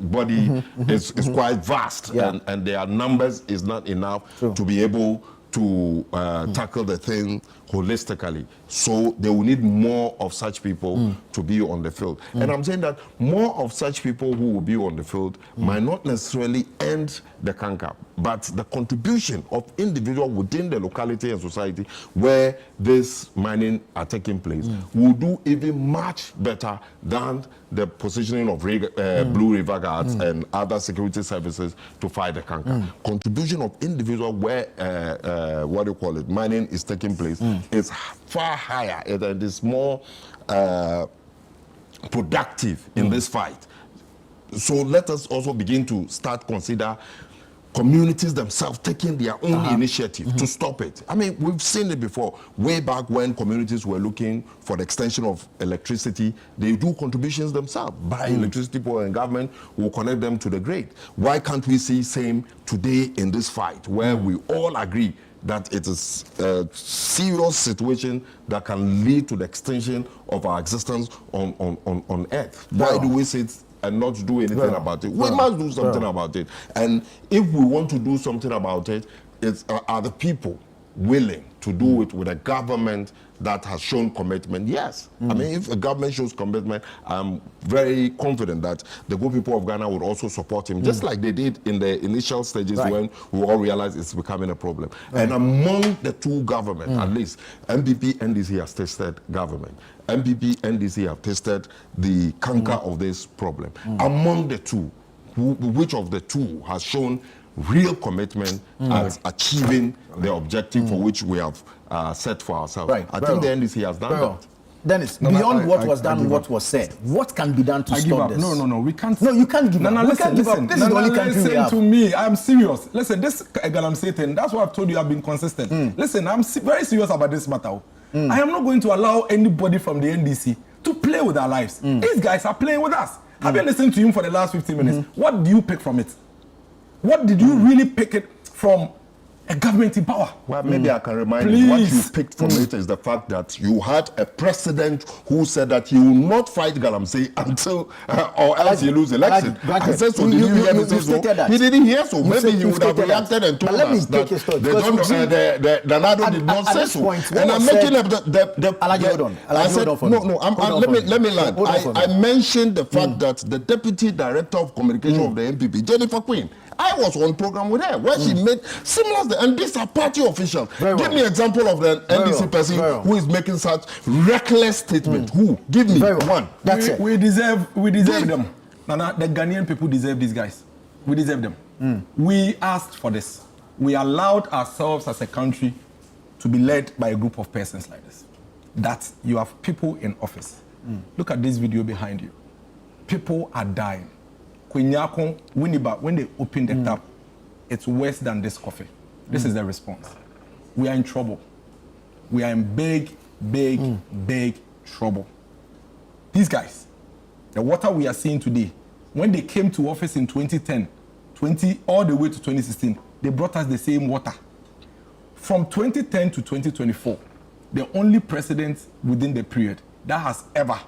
Speaker 2: body is quite vast, and their numbers is not enough to be able to tackle the thing holistically. So they will need more of such people to be on the field. And I'm saying that more of such people who will be on the field might not necessarily end the canker, but the contribution of individuals within the locality and society where this mining are taking place will do even much better than the positioning of Blue River Guards and other security services to fight the canker. Contribution of individuals where what do you call it, mining is taking place is far higher. It is more productive in this fight. So let us also begin to start consider communities themselves taking their own initiative to stop it. I mean, we've seen it before. Way back when communities were looking for the extension of electricity, they do contributions themselves. Buy electricity for, and government will connect them to the grid. Why can't we see same today in this fight where we all agree that it is a serious situation that can lead to the extinction of our existence on Earth? Why do we sit and not do anything about it? We must do something about it. And if we want to do something about it, are the people willing to do it with a government that has shown commitment? Yes. I mean, if a government shows commitment, I'm very confident that the good people of Ghana would also support him, just like they did in the initial stages when we all realized it's becoming a problem. And among the two governments, at least, MPP, NDC has tested government. MPP, NDC have tested the canker of this problem. Among the two, which of the two has shown real commitment at achieving the objective for which we have set for ourselves? I think the NDC has done that.
Speaker 1: Dennis, beyond what was done, what was said, what can be done to stop this?
Speaker 3: No, we can't.
Speaker 1: No, you can't give up. We can't give up. This is the only country we have.
Speaker 3: Listen to me. I'm serious. Listen, this Galam Satan, that's why I've told you I've been consistent. Listen, I'm very serious about this matter. I am not going to allow anybody from the NDC to play with our lives. These guys are playing with us. Have you listened to him for the last 15 minutes? What do you pick from it? What did you really pick it from a government in power?
Speaker 2: Well, maybe I can remind you what you picked from it is the fact that you had a president who said that he will not fight Galamsey until or else he lose election. I said, so did you hear me say so? He didn't hear so. Maybe he would have reacted and told us that the Nanado did not say so. And I'm making up the I said, let me land. I mentioned the fact that the deputy director of communication of the MPP, Jennifer Queen, I was on program with her where she made similar, and these are party officials. Give me an example of the NDC person who is making such reckless statement. Who? Give me one.
Speaker 3: That's it. We deserve them. Nana, the Ghanaian people deserve these guys. We deserve them. We asked for this. We allowed ourselves as a country to be led by a group of persons like this. That you have people in office. Look at this video behind you. People are dying. Kwanyako, Winneba, when they open the tap, it's worse than this coffee. This is the response. We are in trouble. We are in big trouble. These guys, the water we are seeing today, when they came to office in 2010, all the way to 2016, they brought us the same water. From 2010 to 2024, the only president within the period that has ever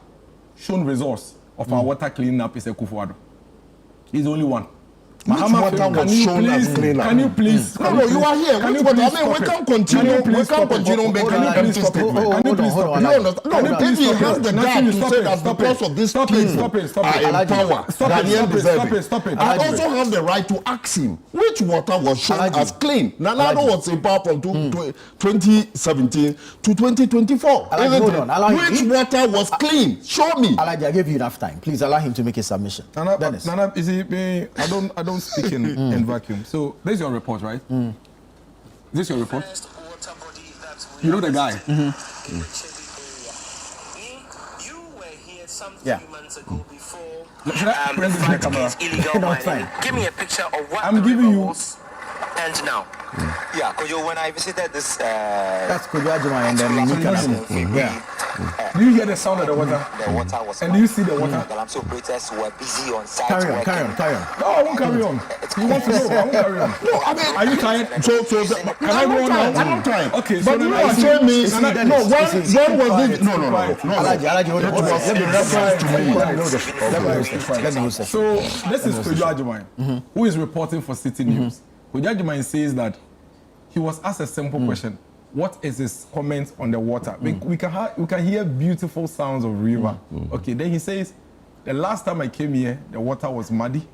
Speaker 3: shown results of our water cleaning up is Akufo-Addo. He's the only one.
Speaker 2: Mahama, can you please? No, you are here. I mean, we can't continue. We can't continue making empty statements.
Speaker 3: Can you please stop?
Speaker 2: No, if he has the gap to say that because of this people are in power, Ghanaian deserve it. I also have the right to ask him which water was shown as clean. Nanado was in power from 2017 to 2024. Which water was clean? Show me.
Speaker 1: Alaji, I gave you enough time. Please allow him to make his submission.
Speaker 3: Nana, is it? I don't speak in vacuum. So this is your report, right? Is this your report? You know the guy.
Speaker 4: You were here some 3 months ago before.
Speaker 3: Should I press the camera?
Speaker 4: No, fine. Give me a picture of what
Speaker 3: I'm giving you.
Speaker 4: And now.
Speaker 5: Yeah, Kojo, when I visited this...
Speaker 1: That's Kojo Ajuma and then
Speaker 3: Do you hear the sound of the water?
Speaker 5: The water was...
Speaker 3: And do you see the water?
Speaker 5: The Galamsey operators were busy on site.
Speaker 1: Carry on.
Speaker 3: No, I won't carry on. You want to know? I won't carry on.
Speaker 2: No, I mean...
Speaker 3: Are you tired?
Speaker 2: Can I go on now? I'm not tired.
Speaker 3: Okay,
Speaker 2: but you are showing me... No, when was this... No.
Speaker 1: Alaji, hold on. Let me use it.
Speaker 3: So, this is Kojo Ajuma, who is reporting for City News. Kojo Ajuma says that he was asked a simple question. what is his comment on the water? We can hear beautiful sounds of river. Okay, then he says, the last time I came here, the water was muddy.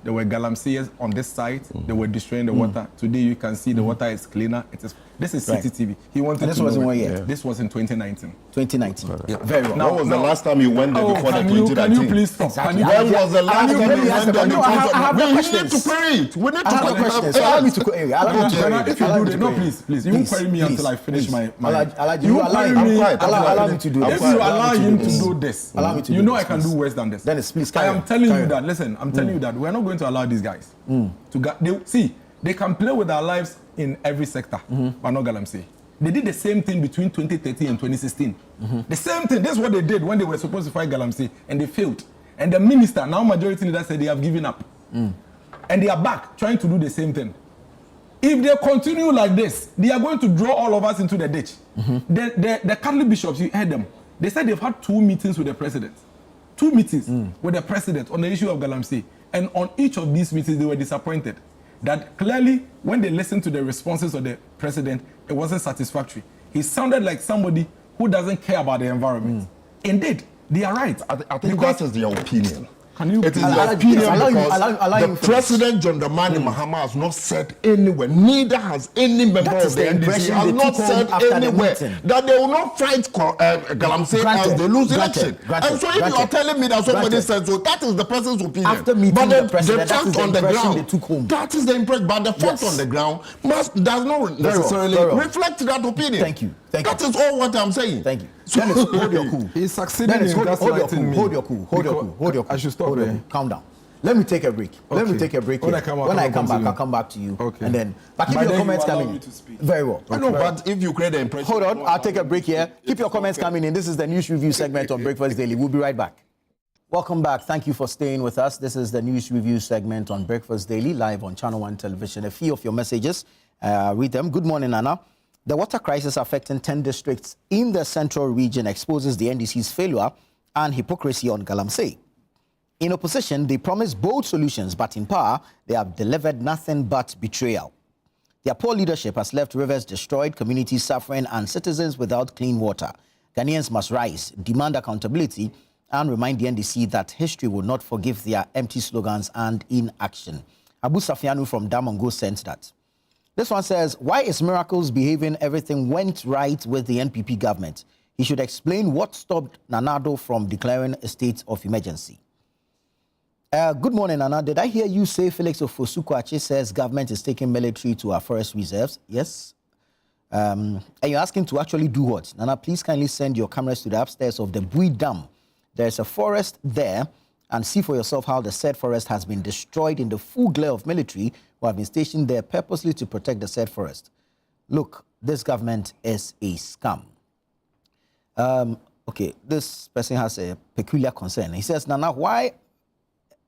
Speaker 3: There were galamseys on this side. They were destroying the water. Today you can see the water is cleaner. This is CCTV. He wanted
Speaker 1: this
Speaker 3: to
Speaker 1: wasn't
Speaker 3: know
Speaker 1: one
Speaker 3: it.
Speaker 1: yet.
Speaker 3: This was in 2019.
Speaker 1: 2019.
Speaker 3: Yeah.
Speaker 1: Very well.
Speaker 2: When was the last time you went there before the 2019?
Speaker 3: Can you please stop?
Speaker 1: Exactly.
Speaker 2: When was the last time you went there before
Speaker 1: I have
Speaker 2: the 2019? We need
Speaker 1: questions.
Speaker 2: to query it. We need to
Speaker 1: I have questions. Allow me to query.
Speaker 3: If you do that, no, please. You won't query me until I finish my.
Speaker 1: You allow me to do this.
Speaker 3: If you allow him to do this,
Speaker 1: allow me to do
Speaker 3: you know
Speaker 1: this,
Speaker 3: I can do worse than this.
Speaker 1: Dennis, please.
Speaker 3: I am telling you that. Listen, I'm telling you that we're not going to allow these guys to they can play with our lives in every sector, but not Galamsey. They did the same thing between 2013 and 2016. The same thing. That's what they did when they were supposed to fight Galamsey, and they failed. And the minister, now majority leader, said they have given up. And they are back trying to do the same thing. If they continue like this, they are going to draw all of us into the ditch. The Catholic bishops, you heard them. They said they've had 2 meetings with the president. 2 meetings with the president on the issue of Galamsey. And on each of these meetings, they were disappointed. That clearly, when they listened to the responses of the president, it wasn't satisfactory. He sounded like somebody who doesn't care about the environment. Indeed, they are right.
Speaker 2: I think that is their opinion.
Speaker 3: It
Speaker 2: is the opinion because the president, John Dramani Mahama, has not said anywhere, neither has any member of the NDC, has not said anywhere that they will not fight Galamsey as they lose election. And so if you are telling me that somebody said so, that is the person's opinion.
Speaker 1: After meeting
Speaker 2: but
Speaker 1: the president,
Speaker 2: the fact on the ground,
Speaker 1: they took home.
Speaker 2: that is the impression. But the fact on the ground does not necessarily reflect that opinion.
Speaker 1: Thank you.
Speaker 2: That is all what I'm saying.
Speaker 1: Thank you. Dennis, hold your cool.
Speaker 3: He's succeeding
Speaker 1: Dennis,
Speaker 3: in gaslighting me.
Speaker 1: Hold your cool.
Speaker 3: I should stop
Speaker 1: hold your
Speaker 3: there.
Speaker 1: cool. Calm down. Let me take a break. Let me take a break.
Speaker 3: When
Speaker 1: I come back, I'll come back to you.
Speaker 3: Okay.
Speaker 1: And then, but keep your comments coming in. Very well.
Speaker 2: I know, but if you create the impression.
Speaker 1: Hold on, I'll take a break here. Keep your comments coming in. This is the News Review segment on Breakfast Daily. We'll be right back. Welcome back. Thank you for staying with us. This is the News Review segment on Breakfast Daily, live on ChannelOne television. A few of your messages, read them. Good morning, Anna. The water crisis affecting 10 districts in the central region exposes the NDC's failure and hypocrisy on Galamsey. In opposition, they promised bold solutions, but in power, they have delivered nothing but betrayal. Their poor leadership has left rivers destroyed, communities suffering, and citizens without clean water. Ghanaians must rise, demand accountability, and remind the NDC that history will not forgive their empty slogans and inaction. Abu Safianu from Damongo sent that. This one says, why is Miracles behaving everything went right with the NPP government? He should explain what stopped Nanado from declaring a state of emergency. Good morning, Nana. Did I hear you say Felix Ofosu-Kwakye says government is taking military to our forest reserves? Yes. And you're asking to actually do what? Nana, please kindly send your cameras to the upstairs of the Bui Dam. There's a forest there, and see for yourself how the said forest has been destroyed in the full glare of military who have been stationed there purposely to protect the said forest. Look, this government is a scam. Okay, this person has a peculiar concern. He says, Nana, why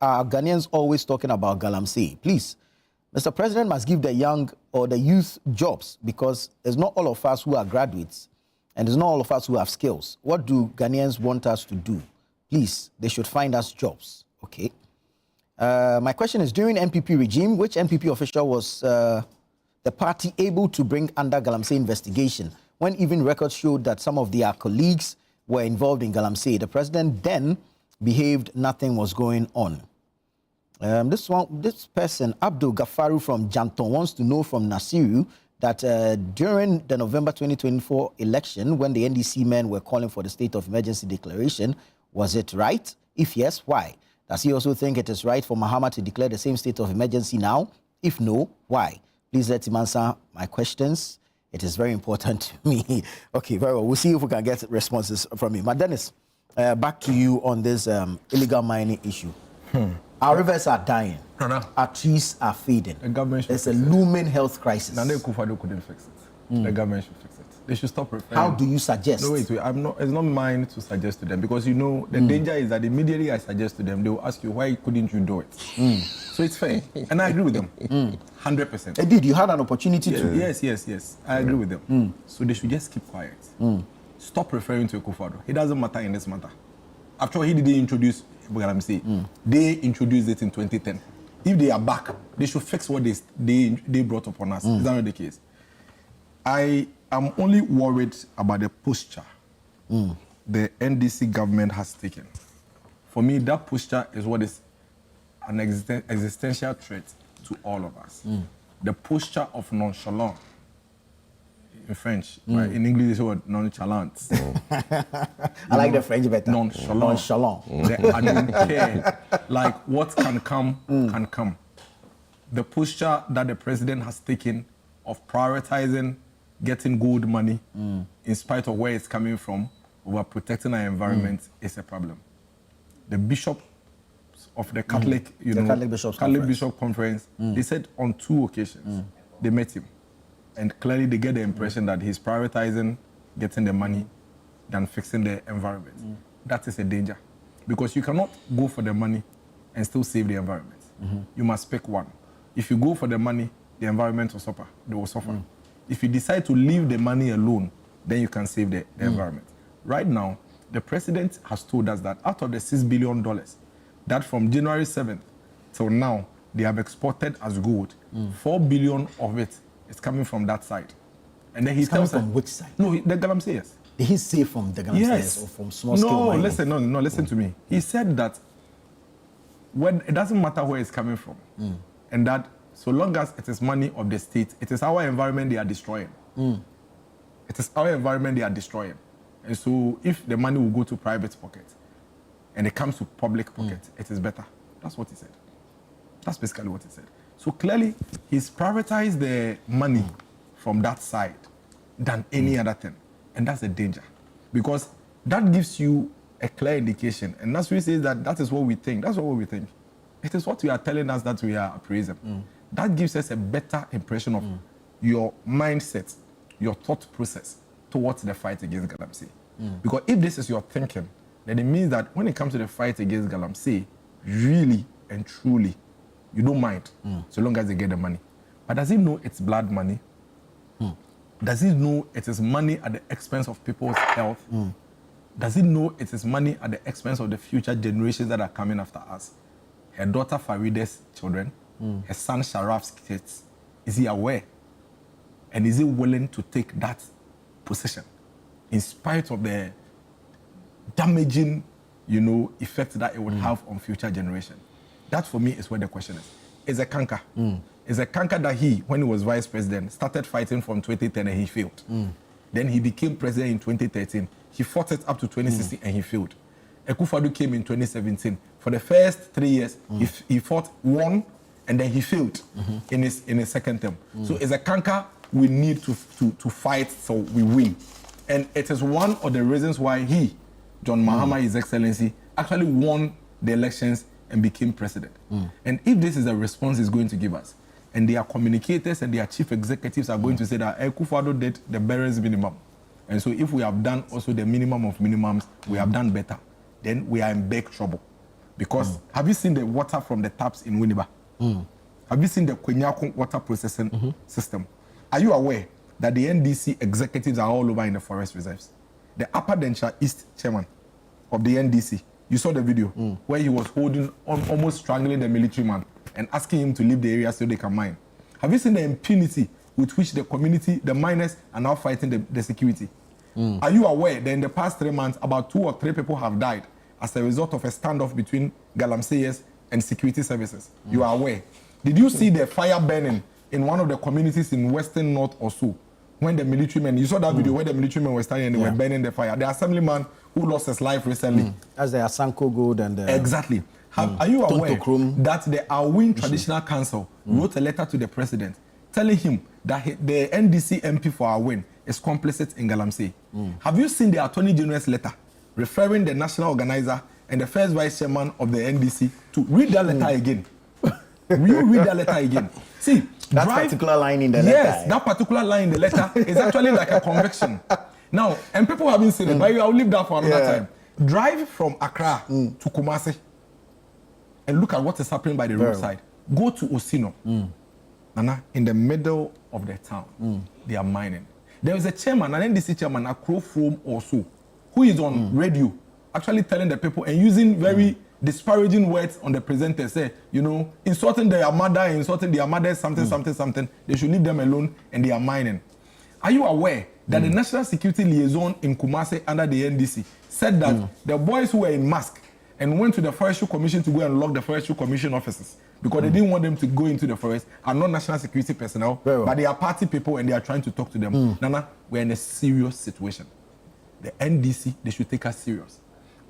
Speaker 1: are Ghanaians always talking about Galamsey? Please, Mr. President must give the young or the youth jobs, because it's not all of us who are graduates and it's not all of us who have skills. What do Ghanaians want us to do? Please, they should find us jobs. Okay. My question is, during NPP regime, which NPP official was the party able to bring under Galamsey investigation when even records showed that some of their colleagues were involved in Galamsey? The president then behaved nothing was going on. This person, Abdul Gafaru from Janton, wants to know from Nasiru that during the November 2024 election, when the NDC men were calling for the state of emergency declaration, was it right? If yes, why? Does he also think it is right for Mahama to declare the same state of emergency now? If no, why? Please let him answer my questions. It is very important to me. Okay, very well. We'll see if we can get responses from him. But Dennis, back to you on this illegal mining issue. Our rivers are dying. Our trees are fading.
Speaker 3: The government
Speaker 1: There's a looming health crisis.
Speaker 3: Nana Akufo-Addo couldn't fix it. The government should fix it. They should stop referring.
Speaker 1: How do you suggest?
Speaker 3: No, wait. It's not mine to suggest to them, because you know the danger is that immediately I suggest to them, they will ask you, why couldn't you do it? So it's fair, and I agree with them, 100%.
Speaker 1: Indeed, you had an opportunity to.
Speaker 3: Yes. I agree with them. So they should just keep quiet. Stop referring to Akufo-Addo. It doesn't matter in this matter. After all, he didn't introduce Galamsey. They introduced it in 2010. If they are back, they should fix what they brought upon us. Is that not the case? I I'm only worried about the posture the NDC government has taken. For me, that posture is what is an existential threat to all of us. The posture of nonchalance. In French, right? In English, they say what nonchalant.
Speaker 1: I like the French better.
Speaker 3: Nonchalant.
Speaker 1: Nonchalant.
Speaker 3: I don't care. Like what can come, can come. The posture that the president has taken of prioritizing getting good money in spite of where it's coming from over protecting our environment is a problem. The bishop of the Catholic,
Speaker 1: Catholic
Speaker 3: Bishop Conference, they said on 2 occasions they met him. And clearly they get the impression that he's prioritizing getting the money than fixing the environment. That is a danger. Because you cannot go for the money and still save the environment. You must pick one. If you go for the money, the environment will suffer. They will suffer. If you decide to leave the money alone, then you can save the environment. Right now, the president has told us that out of the $6 billion, that from January 7th till now, they have exported as gold, 4 billion of it is coming from that side. And then he tells us...
Speaker 1: from which side?
Speaker 3: No, the Galamseyers.
Speaker 1: Did he say from the Galamseyers or from small scale
Speaker 3: No,
Speaker 1: mining?
Speaker 3: listen to me. He said that when it doesn't matter where it's coming from, and that so long as it is money of the state, it is our environment they are destroying. It is our environment they are destroying. And so if the money will go to private pockets and it comes to public pockets, it is better. That's what he said. That's basically what he said. So clearly, he's prioritized the money from that side than any other thing. And that's a danger. Because that gives you a clear indication. And that's why he says that is what we think. That's what we think. It is what you are telling us that we are appraising. That gives us a better impression of your mindset, your thought process towards the fight against Galamsey. Because if this is your thinking, then it means that when it comes to the fight against Galamsey, really and truly, you don't mind, so long as they get the money. But does he know it's blood money? Does he know it is money at the expense of people's health? Does he know it is money at the expense of the future generations that are coming after us? Her daughter Farida's children, her son Sharaf's kids. Is he aware? And is he willing to take that position in spite of the damaging, effect that it would have on future generations? That, for me, is where the question is. It's a canker. It's a canker that he, when he was vice president, started fighting from 2010 and he failed. Then he became president in 2013. He fought it up to 2016 and he failed. Akufo-Addo came in 2017. For the first 3 years, he fought, won, and then he failed in his second term. So it's a canker we need to fight so we win. And it is one of the reasons why he, John Mahama, His Excellency, actually won the elections and became president. And if this is the response he's going to give us, and their communicators and their chief executives are going to say that Akufo-Addo did the barest minimum, and so if we have done also the minimum of minimums, we have done better, then we are in big trouble. Because have you seen the water from the taps in Winneba? Have you seen the Kwanyako water processing system? Are you aware that the NDC executives are all over in the forest reserves? The Upper Denshire East chairman of the NDC, you saw the video where he was holding on, almost strangling the military man and asking him to leave the area so they can mine. Have you seen the impunity with which the community, the miners, are now fighting the security? Are you aware that in the past 3 months, about 2 or 3 people have died as a result of a standoff between Galamseyers and security services? You are aware. Did you see the fire burning in one of the communities in Western North or so? When the military men, you saw that video where the military men were standing and they were burning the fire. The assemblyman who lost his life recently.
Speaker 1: As the Asanko Gold and the...
Speaker 3: Exactly. Are you aware that the Awin Traditional Council wrote a letter to the president telling him that the NDC MP for Awin is complicit in Galamsey? Have you seen the Attorney General's letter referring the national organizer and the first vice chairman of the NDC to read that letter again? Will you read that letter again? See,
Speaker 1: that particular line in the letter.
Speaker 3: Yes, that particular line in the letter is actually like a conviction. Now, and people haven't seen it, but I'll leave that for another time. Drive from Accra to Kumasi and look at what is happening by the roadside. Go to Osino. Nana, in the middle of the town, they are mining. There is a chairman, an NDC chairman, Akro From also, who is on radio, actually telling the people and using very disparaging words on the presenter, say, insulting their mother, something, something, they should leave them alone and they are mining. Are you aware that the National Security Liaison in Kumasi under the NDC said that the boys who were in mask and went to the Forestry Commission to go and lock the Forestry Commission offices because they didn't want them to go into the forest are not national security personnel, but they are party people and they are trying to talk to them. Nana, we're in a serious situation. The NDC, they should take us serious.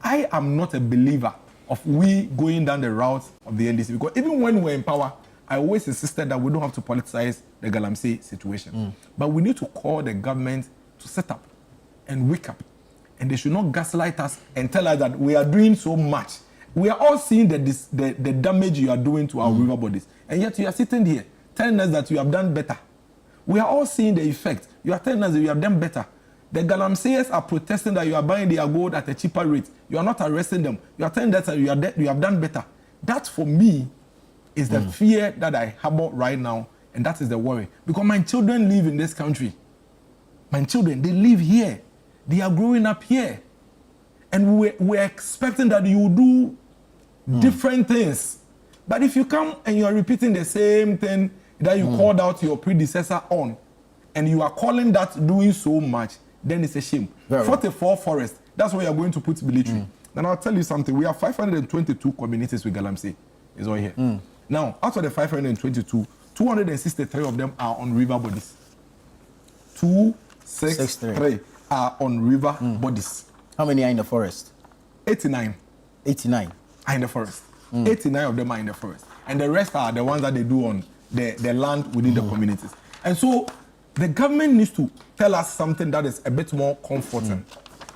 Speaker 3: I am not a believer of we going down the route of the NDC because even when we're in power, I always insisted that we don't have to politicize the Galamsey situation. But we need to call the government to set up and wake up. And they should not gaslight us and tell us that we are doing so much. We are all seeing the damage you are doing to our river bodies. And yet you are sitting here telling us that you have done better. We are all seeing the effect. You are telling us that you have done better. The Galamseyers are protesting that you are buying their gold at a cheaper rate. You are not arresting them. You are telling us that you have done better. That for me is the fear that I harbor right now, and that is the worry. Because my children live in this country. My children, they live here. They are growing up here. And we're expecting that you do different things. But if you come and you are repeating the same thing that you called out your predecessor on, and you are calling that doing so much, then it's a shame. 44 forests, that's where you're going to put military. And I'll tell you something, we have 522 communities with Galamsey. It's all here. Now, out of the 522, 263 of them are on river bodies. 263 are on river bodies.
Speaker 1: How many are in the forest?
Speaker 3: 89.
Speaker 1: 89
Speaker 3: are in the forest. 89 of them are in the forest. And the rest are the ones that they do on the land within the communities. And so the government needs to tell us something that is a bit more comforting,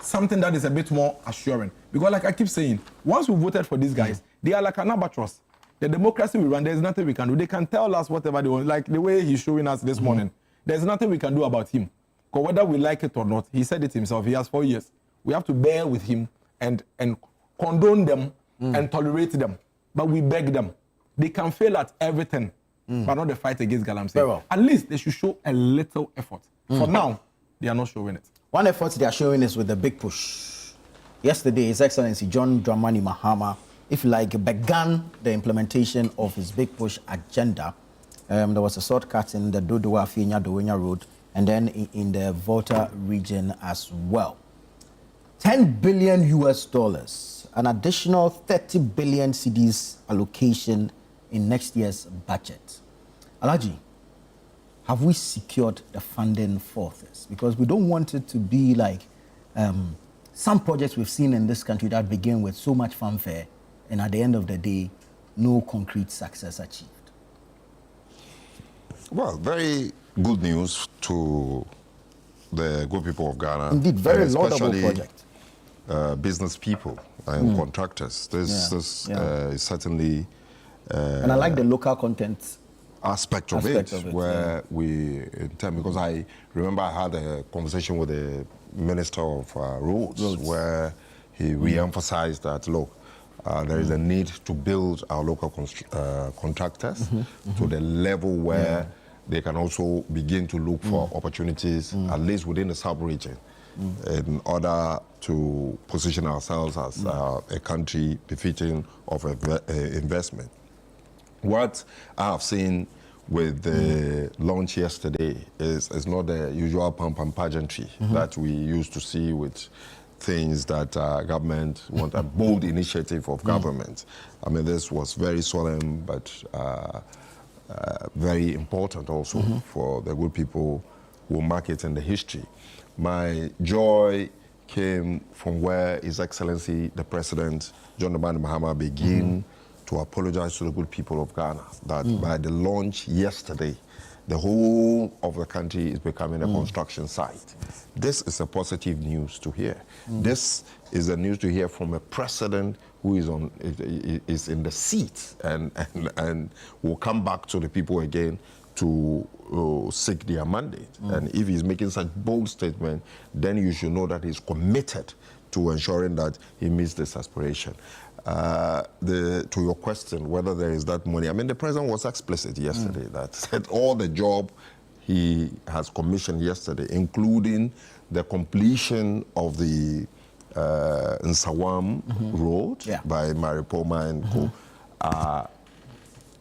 Speaker 3: something that is a bit more assuring. Because like I keep saying, once we voted for these guys, they are like an albatross. The democracy we run, there's nothing we can do. They can tell us whatever they want, like the way he's showing us this morning. There's nothing we can do about him. Because whether we like it or not, he said it himself, he has 4 years. We have to bear with him and condone them and tolerate them. But we beg them. They can fail at everything, but not the fight against Galamsey.
Speaker 1: Well.
Speaker 3: At least they should show a little effort. For now, they are not showing it.
Speaker 1: One effort they are showing is with the big push. Yesterday, His Excellency John Dramani Mahama, if you like, began the implementation of his big push agenda. There was a shortcut in the Dodowa-Finya-Dowenya Road and then in the Volta region as well. $10 billion US dollars, an additional 30 billion cedis allocation in next year's budget. Alhaji, have we secured the funding for this? Because we don't want it to be like some projects we've seen in this country that begin with so much fanfare and at the end of the day, no concrete success achieved.
Speaker 2: Well, very good news to the good people of Ghana.
Speaker 1: Indeed, very laudable project.
Speaker 2: Business people and contractors. This is certainly...
Speaker 1: and I like the local content
Speaker 2: aspect of it, where we, in term, because I remember I had a conversation with the Minister of Roads, where he re-emphasized that, look, there is a need to build our local contractors to the level where they can also begin to look for opportunities, at least within the sub-region, in order to position ourselves as a country befitting of investment. What I have seen with the launch yesterday is not the usual pump pageantry that we used to see with things that government want, a bold initiative of government. I mean, this was very solemn, but very important also for the good people who mark it in the history. My joy came from where His Excellency, the President, John Dramani Mahama, began to apologize to the good people of Ghana that by the launch yesterday, the whole of the country is becoming a construction site. This is a positive news to hear. This is a news to hear from a president who is in the seat and will come back to the people again to seek their mandate. And if he's making such bold statement, then you should know that he's committed to ensuring that he meets this aspiration. To your question, whether there is that money, I mean, the president was explicit yesterday that said all the job he has commissioned yesterday, including the completion of the Nsawam Road by Maripoma and Co, are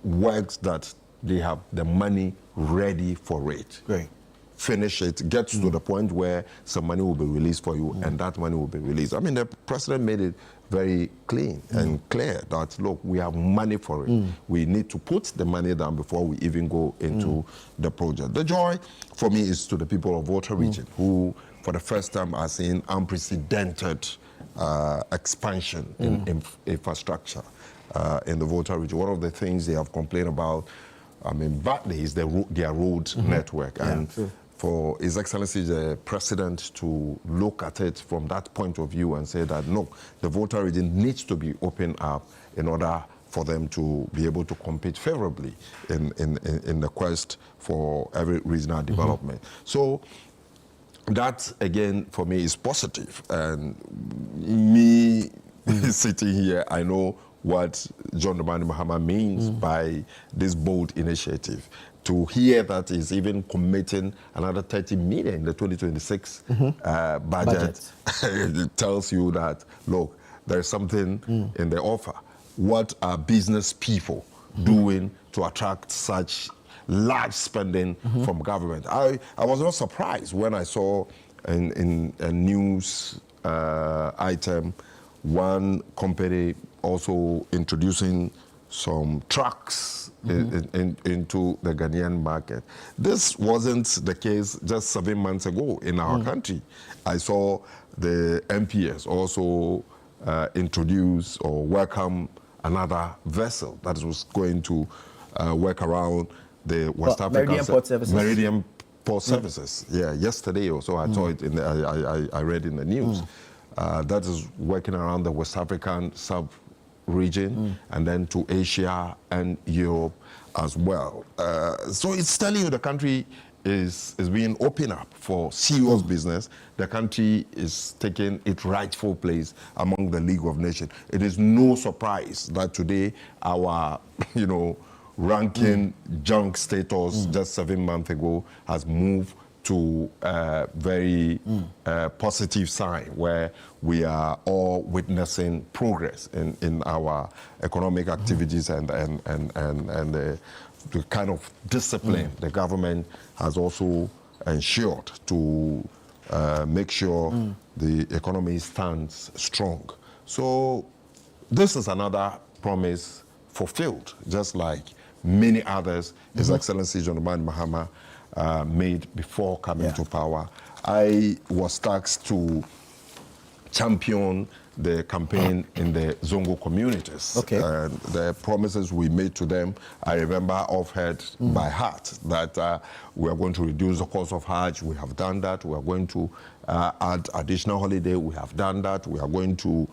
Speaker 2: works that they have the money ready for it.
Speaker 1: Great.
Speaker 2: finish it, get to the point where some money will be released for you, and that money will be released. I mean, the president made it very clean and clear that, look, we have money for it. We need to put the money down before we even go into the project. The joy for me is to the people of Volta region who, for the first time, are seeing unprecedented expansion in infrastructure in the Volta region. One of the things they have complained about, I mean, badly, is their road network. And for His Excellency the President to look at it from that point of view and say that, no, the Volta region needs to be opened up in order for them to be able to compete favorably in the quest for every regional development. So that, again, for me, is positive. And me sitting here, I know what John Dramani Mahama means by this bold initiative. To hear that he's even committing another 30 million in the 2026 budget, it tells you that, look, there's something in the offer. What are business people doing to attract such large spending from government? I was not surprised when I saw in a news item one company also introducing some trucks into the Ghanaian market. This wasn't the case just 7 months ago in our country. I saw the MPS also introduce or welcome another vessel that was going to work around the West African
Speaker 1: Meridian Port Services.
Speaker 2: Meridian Port Services. Yeah, yesterday or so I saw it in the, I read in the news. That is working around the West African sub-region and then to Asia and Europe as well. So it's telling you the country is being opened up for serious business. The country is taking its rightful place among the League of Nations. It is no surprise that today our, ranking junk status just 7 months ago has moved to a very positive sign where we are all witnessing progress in our economic activities and the kind of discipline the government has also ensured to make sure the economy stands strong. So this is another promise fulfilled, just like many others His Excellency John Dramani Mahama made before coming to power. I was tasked to champion the campaign in the Zongo communities. And the promises we made to them, I remember offhand by heart that we are going to reduce the cost of Hajj. We have done that. We are going to add additional holiday. We have done that. We are going to,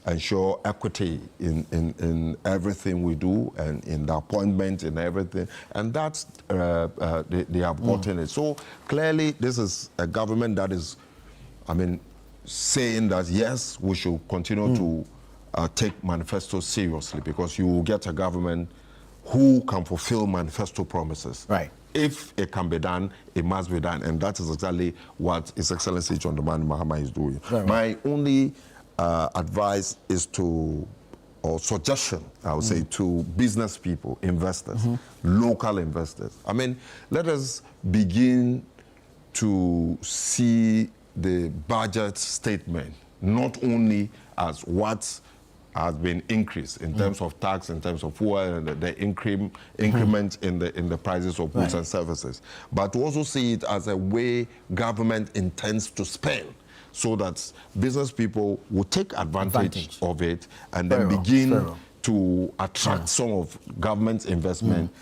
Speaker 2: ensure equity in everything we do and in the appointment and everything. And that's, they have gotten it. So clearly this is a government that is, saying that, yes, we should continue to take manifesto seriously, because you will get a government who can fulfill manifesto promises.
Speaker 1: Right.
Speaker 2: If it can be done, it must be done. And that is exactly what His Excellency John Dramani Mahama is doing. My only advice is to, or suggestion, I would say, to business people, investors, local investors. Let us begin to see the budget statement not only as what has been increased in terms of tax, in terms of fuel, and the increment in the prices of goods and services, but to also see it as a way government intends to spend, so that business people will take advantage of it and then begin to attract some of government's investment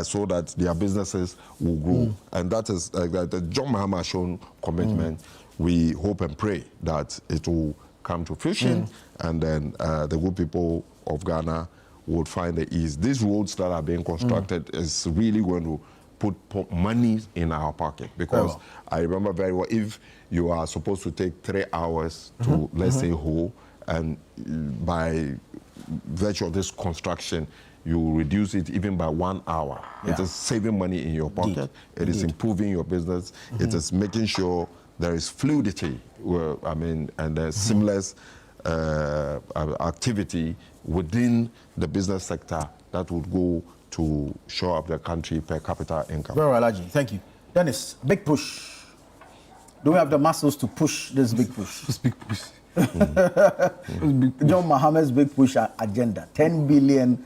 Speaker 2: so that their businesses will grow. And that is the John Mahama has shown commitment. We hope and pray that it will come to fruition, and then the good people of Ghana would find the ease. These roads that are being constructed is really going to put money in our pocket, because I remember very well, if you are supposed to take 3 hours to, let's say, Ho, and by virtue of this construction, you reduce it even by 1 hour. It is saving money in your pocket. It is improving your business. It is making sure there is fluidity, and there's seamless activity within the business sector that would go to show up the country per capita income.
Speaker 1: Very well, Alaji. Thank you. Dennis, big push. Do we have the muscles to push this big push?
Speaker 3: Just big push.
Speaker 1: John Mohammed's big push agenda, 10 billion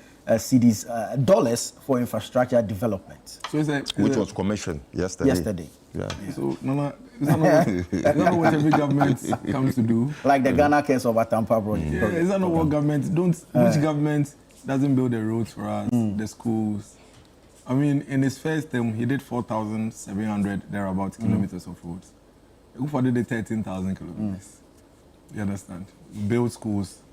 Speaker 1: dollars for infrastructure development.
Speaker 3: So
Speaker 2: Which was commissioned yesterday. Yeah.
Speaker 3: So, Nana, is that not what every government comes to do?
Speaker 1: Like the Ghana case of Atampa project.
Speaker 3: Yeah, is that not what government which government doesn't build the roads for us, the schools? I mean, in his first term, he did 4,700 thereabouts kilometers of roads. Kufuor did 13,000 kilometers. You understand? Build schools.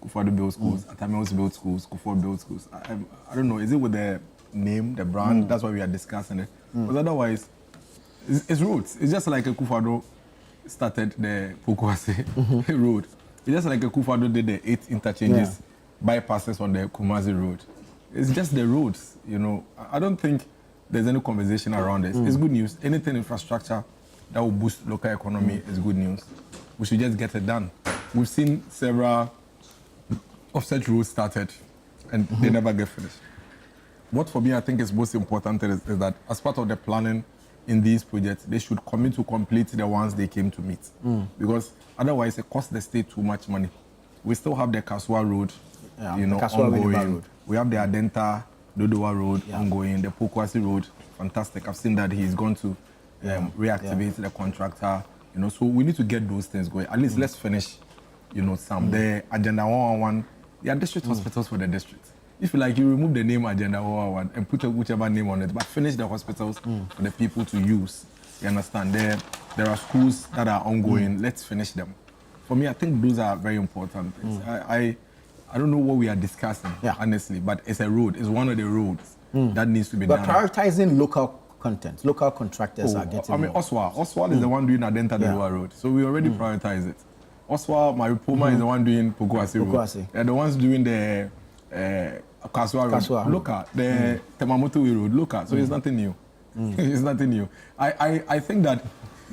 Speaker 3: Kufuor build schools. Atame build schools. Kufuor build schools. I don't know. Is it with the name, the brand? That's why we are discussing it. Because otherwise, it's roads. It's just like a Kufuor started the Pokuase road. It's just like a Kufuor did the 8 interchanges, bypasses on the Kumasi road. It's just the roads, you know. I don't think there's any conversation around this. It's good news. Anything infrastructure that will boost local economy is good news. We should just get it done. We've seen several offset roads started and they never get finished. What for me I think is most important is that as part of the planning in these projects, they should commit to complete the ones they came to meet. Because otherwise it costs the state too much money. We still have the Kaswa Road, ongoing. Road. We have the Adenta Dodowa Road ongoing, the Pokuase Road, fantastic. I've seen that he's going to reactivate the contractor, you know, so we need to get those things going. At least let's finish, you know, some. The Agenda 111, they are district hospitals for the district. If you like, you remove the name Agenda 111 and put whichever name on it, but finish the hospitals for the people to use. You understand? There are schools that are ongoing. Let's finish them. For me, I think those are very important things. I don't know what we are discussing, honestly, but it's a road. It's one of the roads that needs to be done.
Speaker 1: But prioritizing local content, local contractors are getting.
Speaker 3: I mean, Oswa is the one doing Adenta Dodowa Road, so we already prioritize it. Oswa, Maripoma is the one doing Pokuase Road. They're the ones doing the Kaswa Road. Look at the Temamoto Road. Look at, so it's nothing new. It's nothing new. I think that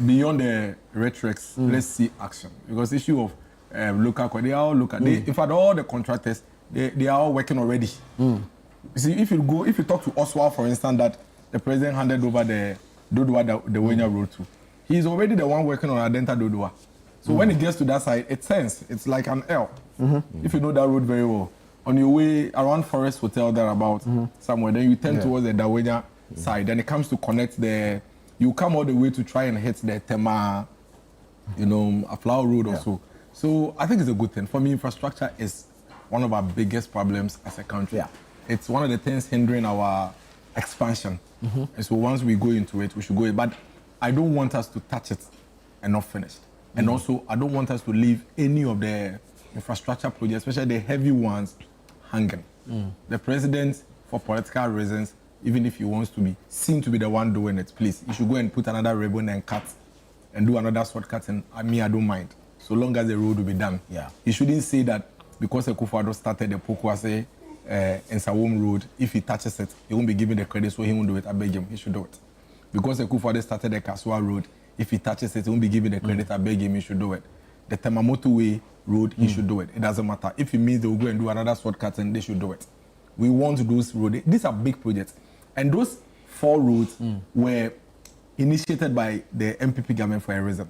Speaker 3: beyond the rhetorics, let's see action, because the issue of local, they are all local. In fact, all the contractors, they are all working already. You see, if you talk to Oswa, for instance, that the president handed over the Dodowa, the Wenya Road to, he's already the one working on Adenta Dodowa. So when it gets to that side, it turns. It's like an L. If you know that road very well, on your way around Forest Hotel thereabout somewhere, then you turn towards the Dawenya side. Then it comes to connect you come all the way to try and hit the Tema, you know, a flower road or so. So I think it's a good thing. For me, infrastructure is one of our biggest problems as a country. It's one of the things hindering our expansion. And so once we go into it, we should go in. But I don't want us to touch it and not finish. And also, I don't want us to leave any of the infrastructure projects, especially the heavy ones, hanging. The president, for political reasons, even if he wants to be seen to be the one doing it, please, you should go and put another ribbon and cut and do another sword cutting. I don't mind, so long as the road will be done. He shouldn't say that because Kufuor started the Pokuase and Sawom Road, if he touches it, he won't be given the credit, so he won't do it. I beg him, he should do it. Because Kufuor started the Kaswa Road, if he touches it, he won't be given the credit. I beg him, he should do it. The Temamoto Way Road, he should do it. It doesn't matter. If he means they will go and do another sword cutting, they should do it. We want those roads. These are big projects. And those 4 roads were initiated by the MPP government for a reason.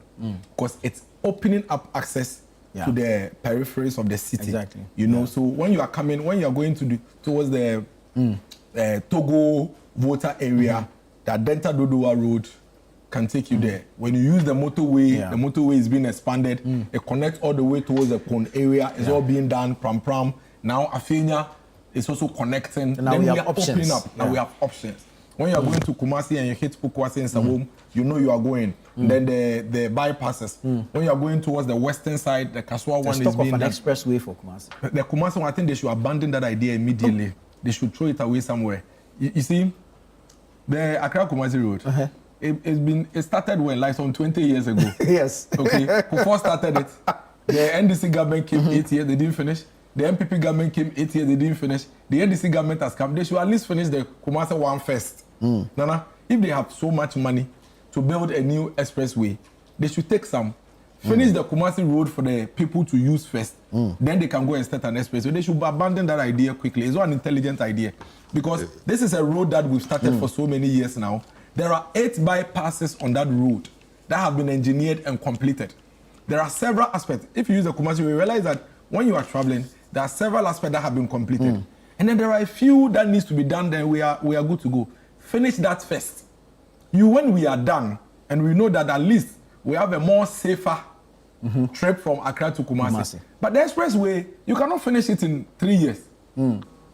Speaker 3: Because it's opening up access to the peripheries of the city. You know, so when you are going towards the Togo voter area, the Adenta Dodowa Road can take you there. When you use the motorway, the motorway is being expanded. It connects all the way towards the Pond area. It's all being done. Pram. Now Afenya is also connecting.
Speaker 1: Now we have options.
Speaker 3: Opening up. Now we have options. When you are going to Kumasi and you hit Pokuase and Sawom, you know you are going. Then the bypasses. When you are going towards the western side, the Kaswa one is being
Speaker 1: an expressway for Kumasi.
Speaker 3: The Kumasi one, I think they should abandon that idea immediately. They should throw it away somewhere. You see, the Accra Kumasi Road. It started when, like some 20 years ago.
Speaker 1: Yes.
Speaker 3: Okay. Before started it, the NDC government came 8 years, they didn't finish. The MPP government came 8 years, they didn't finish. The NDC government has come. They should at least finish the Kumasi one first. Nana, if they have so much money to build a new expressway, they should take some. Finish the Kumasi Road for the people to use first. Then they can go and start an expressway. They should abandon that idea quickly. It's not an intelligent idea. Because this is a road that we've started for so many years now. There are 8 bypasses on that road that have been engineered and completed. There are several aspects. If you use the Kumasi, you realize that when you are traveling, there are several aspects that have been completed. And then there are a few that needs to be done, then we are good to go. Finish that first. When we are done, and we know that at least we have a more safer trip from Accra to Kumasi. But the expressway, you cannot finish it in 3 years.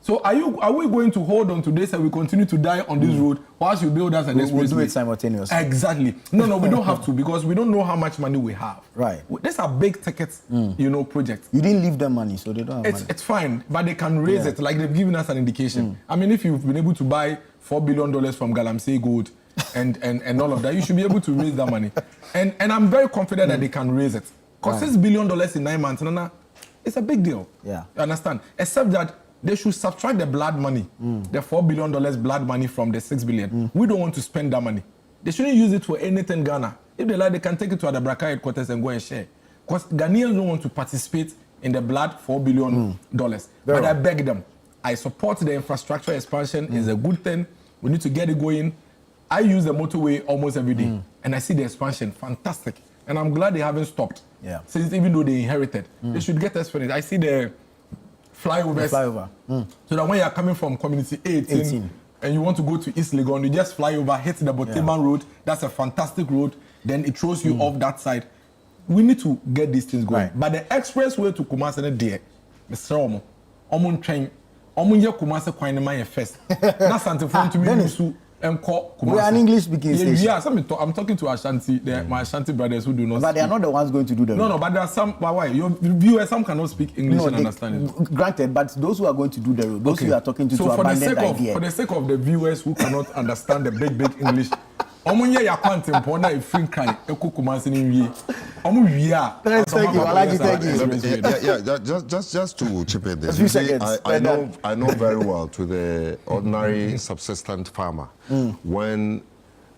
Speaker 3: So are we going to hold on to this and we continue to die on this road whilst you build us an expressway?
Speaker 1: We'll do it simultaneously.
Speaker 3: Exactly. No, we don't have to because we don't know how much money we have.
Speaker 1: Right.
Speaker 3: These are big tickets, projects.
Speaker 1: You didn't leave them money, so they don't have money.
Speaker 3: It's fine, but they can raise it. Like they've given us an indication. I mean, if you've been able to buy $4 billion from Galamsey Gold and all of that, you should be able to raise that money. And I'm very confident that they can raise it. Because $6 billion in 9 months, it's a big deal.
Speaker 1: Yeah.
Speaker 3: You understand? Except that they should subtract the blood money, the $4 billion blood money from the $6 billion. We don't want to spend that money. They shouldn't use it for anything Ghana. If they like, they can take it to Adabraka headquarters and go and share. Because Ghanaians don't want to participate in the blood $4 billion. But I beg them. I support the infrastructure expansion. It's a good thing. We need to get it going. I use the motorway almost every day. And I see the expansion. Fantastic. And I'm glad they haven't stopped.
Speaker 1: Yeah.
Speaker 3: Since even though they inherited. They should get us finished. I see the flyover. So that when you are coming from community 18 and you want to go to East Legon, you just fly over, hit the Boteman Road. That's a fantastic road. Then it throws you off that side. We need to get these things going. Right. But the expressway to Kumasi there, Mr. Omo, Omo train, Omo ye Kumasi Kwanyako first. That's something for to me. We
Speaker 1: are an English-speaking station.
Speaker 3: Yeah, I'm talking to Ashanti, my Ashanti brothers who do not.
Speaker 1: But they are not the ones going to do the road.
Speaker 3: No, but there are some. But why? Your viewers, some cannot speak English and understand it.
Speaker 1: Granted, but those who are going to do the road, those who are talking to abandon the idea.
Speaker 3: For the sake of the viewers who cannot understand the big English, omunye ya quantum pona e free cry eko Kumasi ni wie. Omu wie a.
Speaker 1: Thank
Speaker 2: you. Just to chip in this. I know very well to the ordinary subsistent farmer when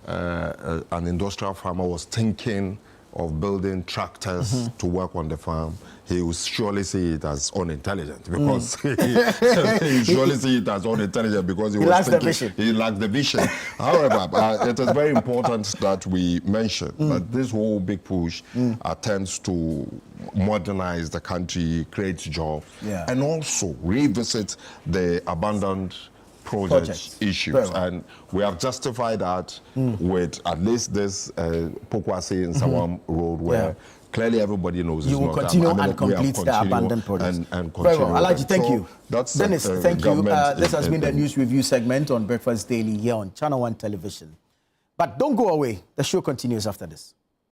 Speaker 2: an industrial farmer was thinking of building tractors to work on the farm, he will surely see it as unintelligent because he surely see it as unintelligent because he lacks the vision. However, it is very important that we mention that this whole big push attempts to modernize the country, create jobs, and also revisit the abandoned project issues. And we have justified that with at least this Pokwase in Sawam Road where clearly everybody knows
Speaker 1: you will continue and complete the abandoned projects.
Speaker 2: And continue.
Speaker 1: Alaji, thank you.
Speaker 2: Dennis,
Speaker 1: thank you. This has been the news review segment on Breakfast Daily here on Channel One Television. But don't go away. The show continues after this.